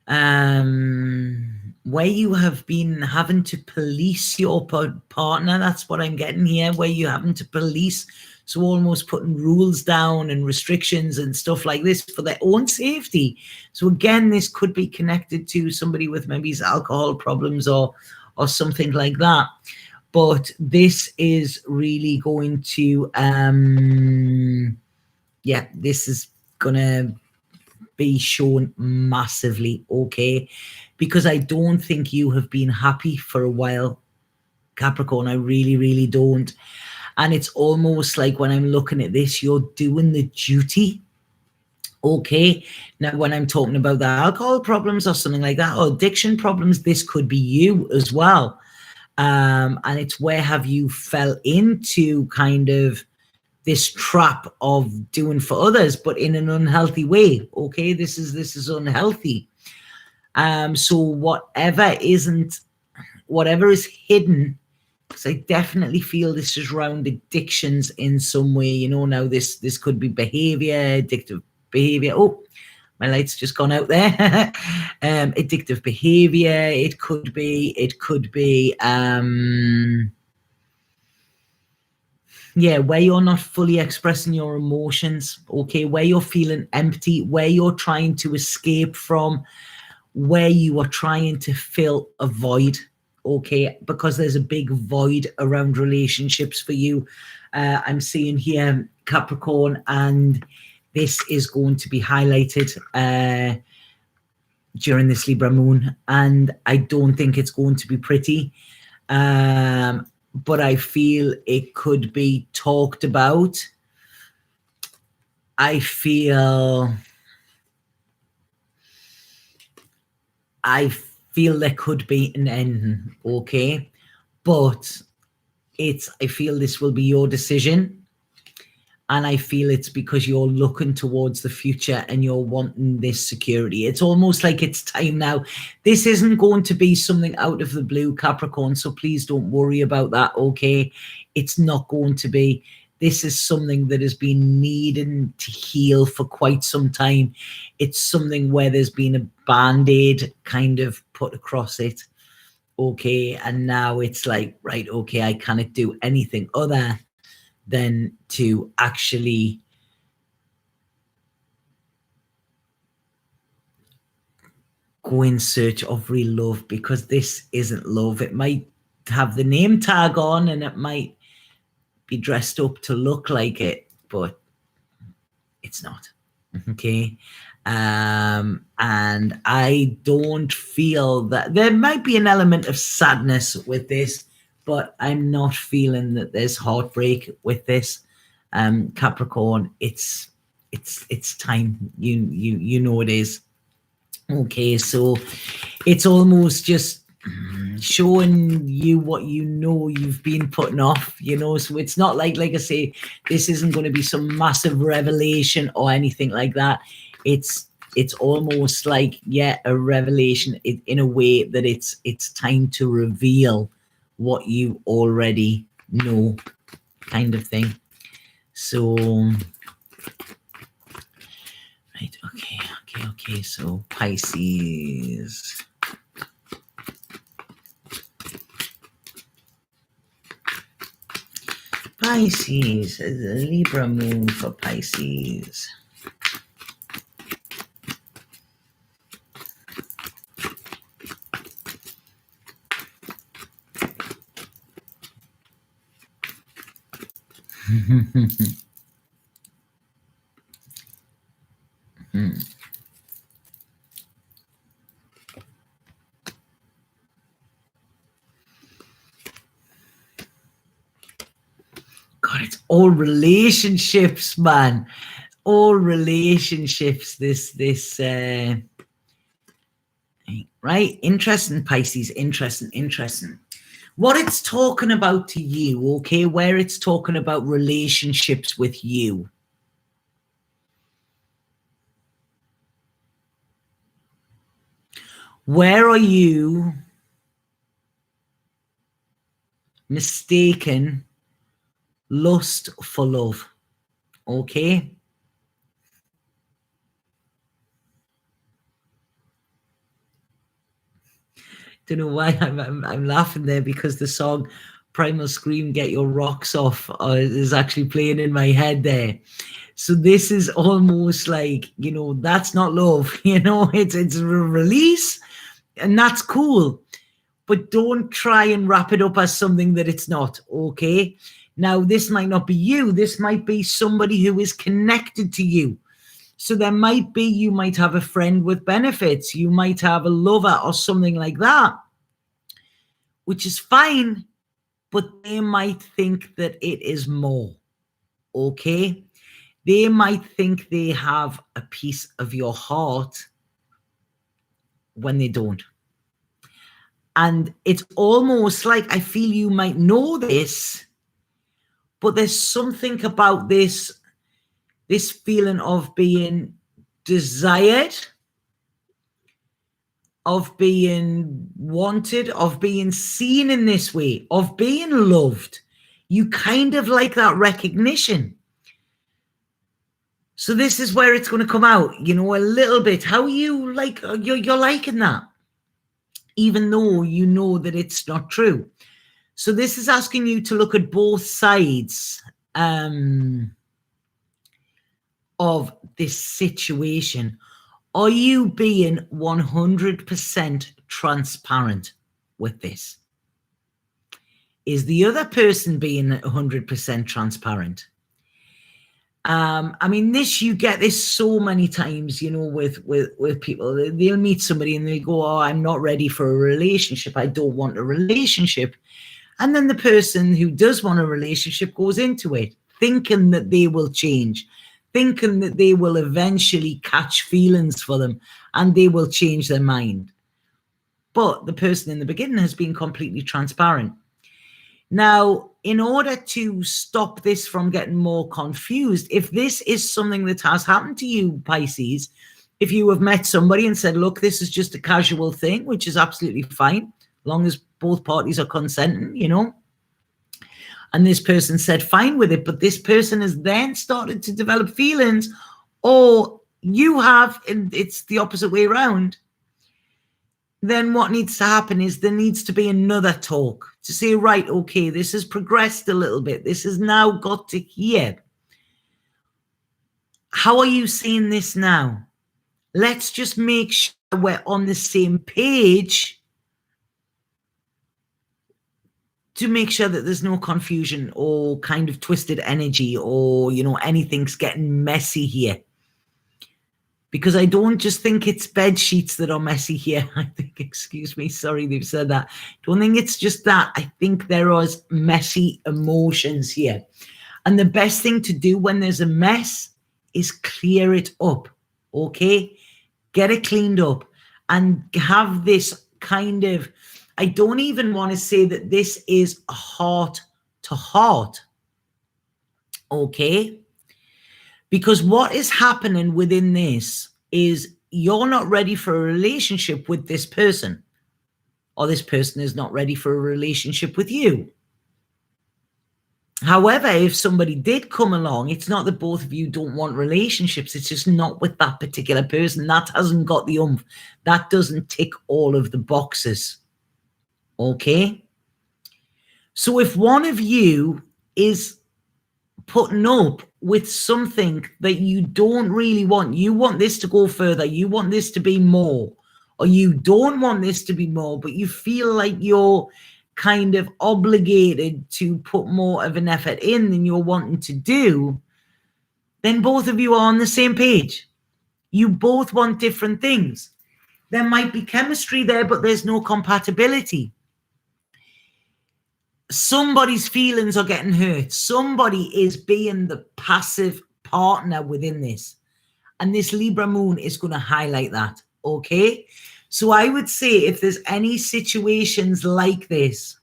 where you have been having to police your partner, that's what I'm getting here, where you're having to police, so almost putting rules down and restrictions and stuff like this for their own safety. So again, this could be connected to somebody with maybe alcohol problems or something like that. But this is really going to, yeah, this is going to be shown massively, okay? Because I don't think you have been happy for a while, Capricorn. I really, really don't. And it's almost like when I'm looking at this, you're doing the duty, okay? Now, when I'm talking about the alcohol problems or something like that, or addiction problems, this could be you as well. And it's where have you fell into kind of this trap of doing for others, but in an unhealthy way. Okay, this is unhealthy. So whatever is hidden, because I definitely feel this is around addictions in some way. You know, now this could be behavior, addictive behavior. Oh, my light's just gone out there. Addictive behavior. It could be. Yeah, where you're not fully expressing your emotions, okay, where you're feeling empty, where you're trying to escape from, where you are trying to fill a void, okay, because there's a big void around relationships for you. I'm seeing here, Capricorn, and this is going to be highlighted during this Libra moon, and I don't think it's going to be pretty. But I feel it could be talked about. I feel there could be an end, okay? But I feel this will be your decision. And I feel it's because you're looking towards the future and you're wanting this security. It's almost like it's time now. This isn't going to be something out of the blue, Capricorn, so please don't worry about that, okay? It's not going to be. This is something that has been needing to heal for quite some time. It's something where there's been a Band-Aid kind of put across it, okay? And now it's like, right, okay, I cannot do anything other than to actually go in search of real love, because this isn't love. It might have the name tag on and it might be dressed up to look like it, but it's not. Okay. And I don't feel that there might be an element of sadness with this, but I'm not feeling that there's heartbreak with this. Capricorn, it's time. You know it is. Okay, so it's almost just showing you what you know you've been putting off, you know. So it's not like I say, this isn't going to be some massive revelation or anything like that. It's almost like, yeah, a revelation in a way that it's time to reveal what you already know, kind of thing. So right, okay, so Pisces. Pisces, the Libra moon for Pisces. God, it's all relationships, man. All relationships. This right? Interesting, Pisces. Interesting. What it's talking about to you, okay? Where it's talking about relationships with you. Where are you mistaken lust for love? Okay? Don't know why I'm laughing there, because the song Primal Scream, Get Your Rocks Off is actually playing in my head there. So this is almost like, you know, that's not love, you know, it's a release, and that's cool. But don't try and wrap it up as something that it's not, okay? Now, this might not be you. This might be somebody who is connected to you. So there might be, you might have a friend with benefits. You might have a lover or something like that, which is fine, but they might think that it is more, okay? They might think they have a piece of your heart when they don't. And it's almost like, I feel you might know this, but there's something about this feeling of being desired, of being wanted, of being seen in this way, of being loved. You kind of like that recognition. So this is where it's going to come out, you know, a little bit. How you like, you're liking that, even though you know that it's not true. So this is asking you to look at both sides of this situation. Are you being 100% transparent with this? Is the other person being 100% transparent? I mean, you get this so many times, you know, with people. They'll meet somebody and they go, oh, I'm not ready for a relationship. I don't want a relationship. And then the person who does want a relationship goes into it thinking that they will change, thinking that they will eventually catch feelings for them and they will change their mind. But the person in the beginning has been completely transparent. Now, in order to stop this from getting more confused, if this is something that has happened to you, Pisces, if you have met somebody and said, look, this is just a casual thing, which is absolutely fine, as long as both parties are consenting, you know, and this person said fine with it, but this person has then started to develop feelings, or you have, and it's the opposite way around, then what needs to happen is there needs to be another talk to say, right, okay, this has progressed a little bit. This has now got to here. How are you seeing this now? Let's just make sure we're on the same page to make sure that there's no confusion or kind of twisted energy or, you know, anything's getting messy here. Because I don't just think it's bed sheets that are messy here. I think, excuse me, sorry they've said that. Don't think it's just that. I think there are messy emotions here. And the best thing to do when there's a mess is clear it up, okay? Get it cleaned up and have this kind of, I don't even want to say that this is a heart to heart, okay? Because what is happening within this is you're not ready for a relationship with this person, or this person is not ready for a relationship with you. However, if somebody did come along, it's not that both of you don't want relationships. It's just not with that particular person. That hasn't got the oomph. That doesn't tick all of the boxes. Okay? So if one of you is putting up with something that you don't really want, you want this to go further, you want this to be more, or you don't want this to be more, but you feel like you're kind of obligated to put more of an effort in than you're wanting to do, then both of you are on the same page. You both want different things. There might be chemistry there, but there's no compatibility. Somebody's feelings are getting hurt. Somebody is being the passive partner within this. And this Libra moon is going to highlight that, okay? So I would say if there's any situations like this,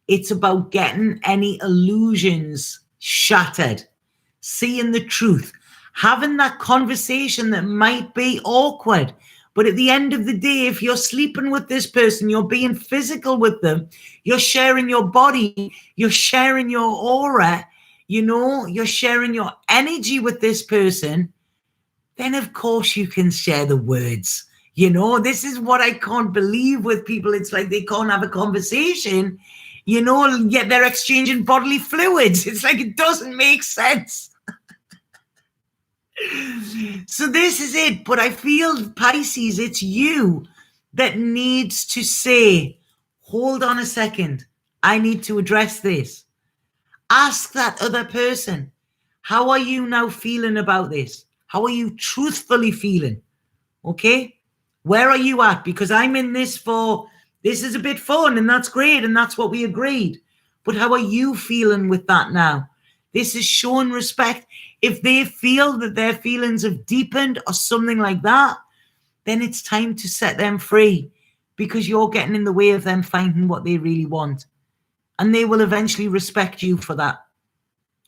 it's about getting any illusions shattered, seeing the truth, having that conversation that might be awkward. But at the end of the day, if you're sleeping with this person, you're being physical with them, you're sharing your body, you're sharing your aura, you know, you're sharing your energy with this person, then of course you can share the words. You know, this is what I can't believe with people. It's like they can't have a conversation, you know, yet they're exchanging bodily fluids. It's like it doesn't make sense. So this is it. But I feel, Pisces, it's you that needs to say, hold on a second. I need to address this. Ask that other person, how are you now feeling about this? How are you truthfully feeling? Okay? Where are you at? Because I'm in this for, this is a bit fun and that's great and that's what we agreed. But how are you feeling with that now? This is showing respect. If they feel that their feelings have deepened or something like that, then it's time to set them free because you're getting in the way of them finding what they really want. And they will eventually respect you for that.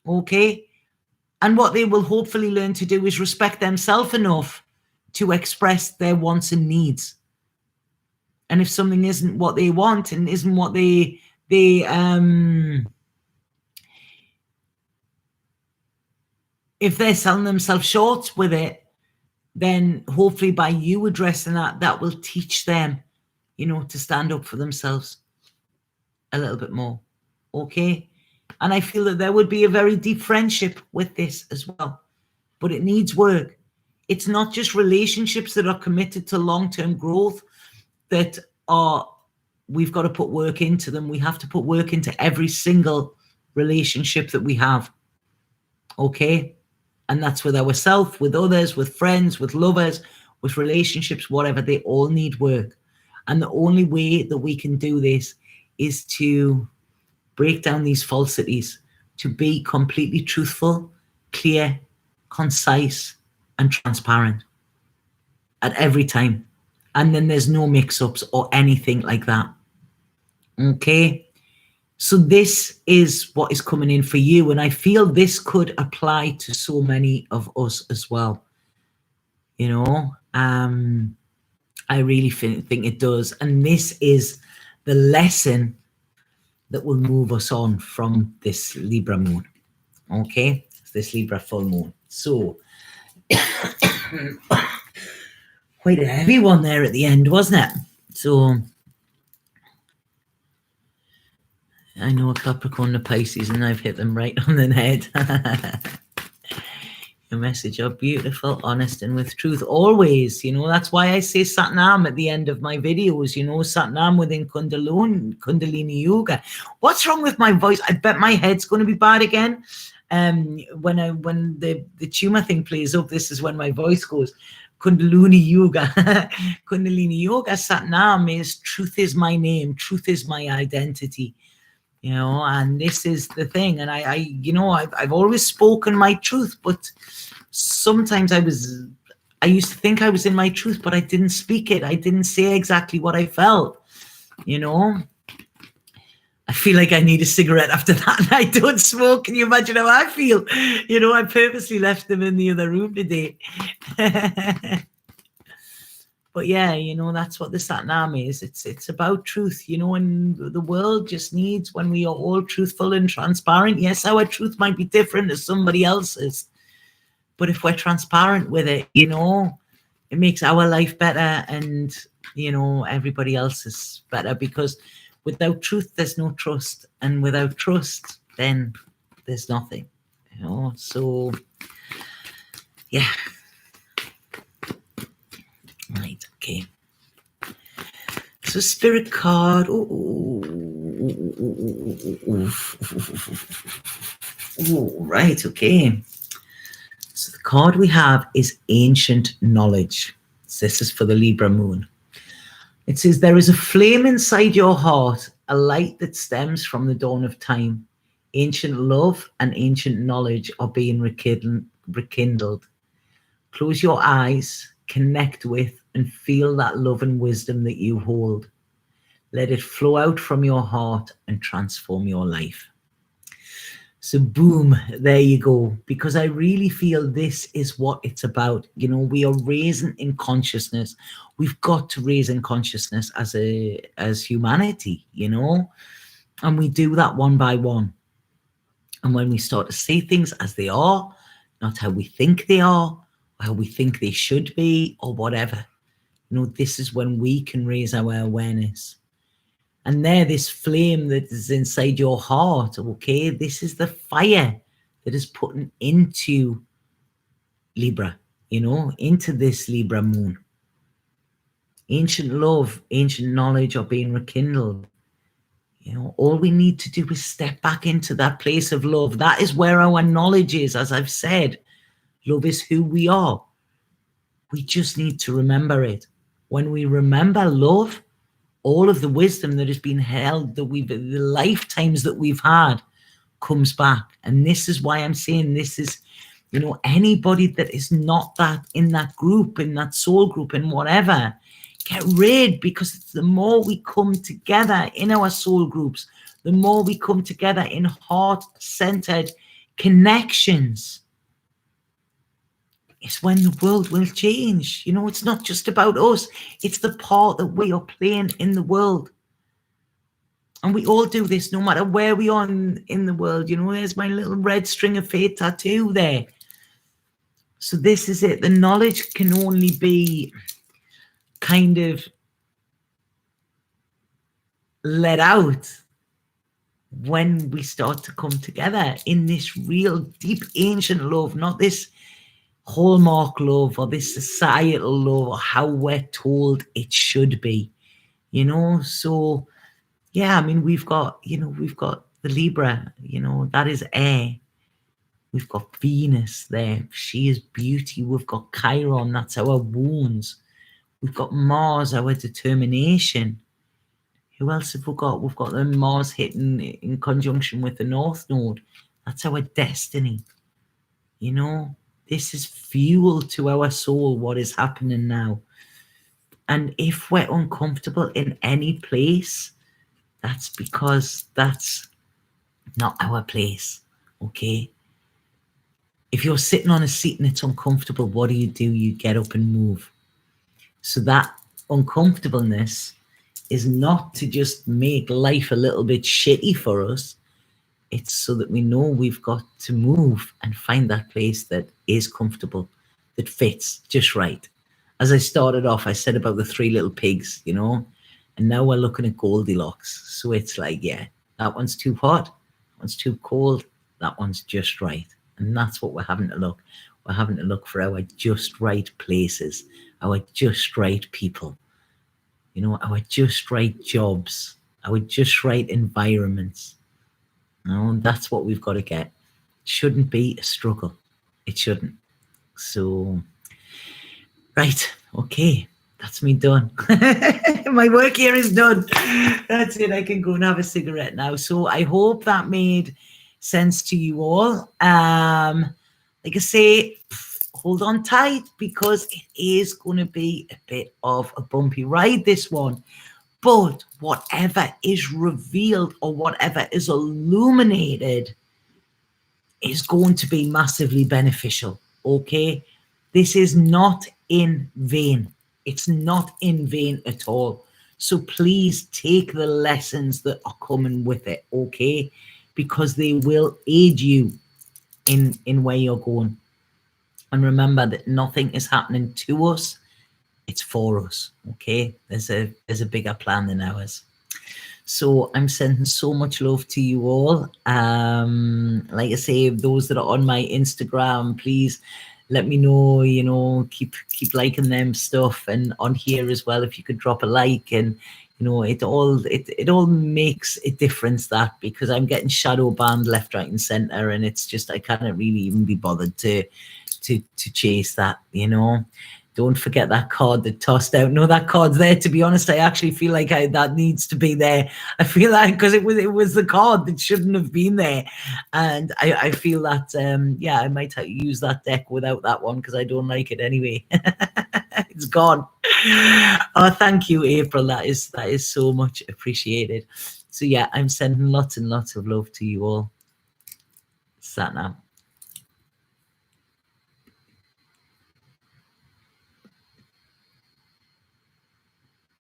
Okay? And what they will hopefully learn to do is respect themselves enough to express their wants and needs. And if something isn't what they want and isn't what if they're selling themselves short with it, then hopefully by you addressing that, that will teach them, you know, to stand up for themselves a little bit more. Okay? And I feel that there would be a very deep friendship with this as well. But it needs work. It's not just relationships that are committed to long-term growth that are, we've got to put work into them. We have to put work into every single relationship that we have. Okay? And that's with ourselves, with others, with friends, with lovers, with relationships, whatever. They all need work. And the only way that we can do this is to break down these falsities, to be completely truthful, clear, concise, and transparent at every time. And then there's no mix-ups or anything like that. Okay? So this is what is coming in for you. And I feel this could apply to so many of us as well. You know, I really think it does. And this is the lesson that will move us on from this Libra moon. Okay? This Libra full moon. So, quite a heavy one there at the end, wasn't it? So, I know a Capricorn and a Pisces, and I've hit them right on the head. Your message are beautiful, honest, and with truth. Always, that's why I say Satnam at the end of my videos, Satnam within Kundalini Yoga. What's wrong with my voice? I bet my head's going to be bad again. When the tumor thing plays up, this is when my voice goes. Kundalini Yoga. Kundalini Yoga Satnam is truth is my name, truth is my identity. And this is the thing. And I've always spoken my truth, but sometimes I used to think I was in my truth, but I didn't speak it. I didn't say exactly what I felt. I feel like I need a cigarette after that, and I don't smoke. Can you imagine how I feel? I purposely left them in the other room today. But yeah, that's what the Satnam is. It's about truth, and the world just needs, when we are all truthful and transparent. Yes, our truth might be different to somebody else's, but if we're transparent with it, it makes our life better, and everybody else's better, because without truth there's no trust, and without trust then there's nothing. So yeah. Right, okay. So spirit card. Right, okay. So the card we have is Ancient Knowledge. So this is for the Libra moon. It says, there is a flame inside your heart, a light that stems from the dawn of time. Ancient love and ancient knowledge are being rekindled. Close your eyes, connect with and feel that love and wisdom that you hold. Let it flow out from your heart and transform your life. So boom, there you go. Because I really feel this is what it's about. We are raising in consciousness. We've got to raise in consciousness as humanity, and we do that one by one. And when we start to see things as they are, not how we think they are, how we think they should be, or whatever, this is when we can raise our awareness. And this flame that is inside your heart, okay, this is the fire that is put into Libra, into this Libra moon. Ancient love, ancient knowledge are being rekindled. All we need to do is step back into that place of love. That is where our knowledge is. As I've said, love is who we are. We just need to remember it. When we remember love, all of the wisdom that has been held, the lifetimes that we've had, comes back. And this is why I'm saying this is, anybody that is not that in that group, in that soul group, and whatever, get rid, because it's the more we come together in our soul groups, the more we come together in heart-centered connections, it's when the world will change. It's not just about us. It's the part that we are playing in the world. And we all do this no matter where we are in the world. There's my little red string of fate tattoo there. So this is it. The knowledge can only be kind of let out when we start to come together in this real deep ancient love, not this hallmark love or this societal love or how we're told it should be, so yeah, we've got the Libra, that is air. We've got Venus there, she is beauty. We've got Chiron, that's our wounds. We've got Mars, our determination. Who else have we got? We've got the Mars hitting in conjunction with the North Node, that's our destiny. This is fuel to our soul, what is happening now. And if we're uncomfortable in any place, that's because that's not our place, okay? If you're sitting on a seat and it's uncomfortable, what do? You get up and move. So that uncomfortableness is not to just make life a little bit shitty for us. It's so that we know we've got to move and find that place that is comfortable, that fits just right. As I started off, I said about the three little pigs, and now we're looking at Goldilocks. So it's like, yeah, that one's too hot, that one's too cold, that one's just right. And that's what we're having to look. we're having to look for our just right places, our just right people, you know, our just right jobs, our just right environments. You know, and that's what we've got to get. It shouldn't be a struggle. It shouldn't. So, right, okay, that's me done. My work here is done. That's it. I can go and have a cigarette now. So I hope that made sense to you all. Like I say, hold on tight, because it is going to be a bit of a bumpy ride, this one. But whatever is revealed or whatever is illuminated is going to be massively beneficial, okay? This is not in vain. It's not in vain at all. So please take the lessons that are coming with it, okay? Because they will aid you in where you're going. And remember that nothing is happening to us, it's for us, okay? There's a bigger plan than ours. So I'm sending so much love to you all. Like I say, those that are on my Instagram, please let me know, you know, keep liking them stuff, and on here as well, if you could drop a like. And you know, it all makes a difference, that, because I'm getting shadow banned left, right and center, and it's just, I can't really even be bothered to chase that, you know. Don't forget that card that tossed out. No, that card's there. To be honest, I actually feel like that needs to be there. I feel like, because it was the card that shouldn't have been there, and I feel that yeah, I might use that deck without that one, because I don't like it anyway. It's gone. Oh, thank you, April. That is so much appreciated. So yeah, I'm sending lots and lots of love to you all. Sat now.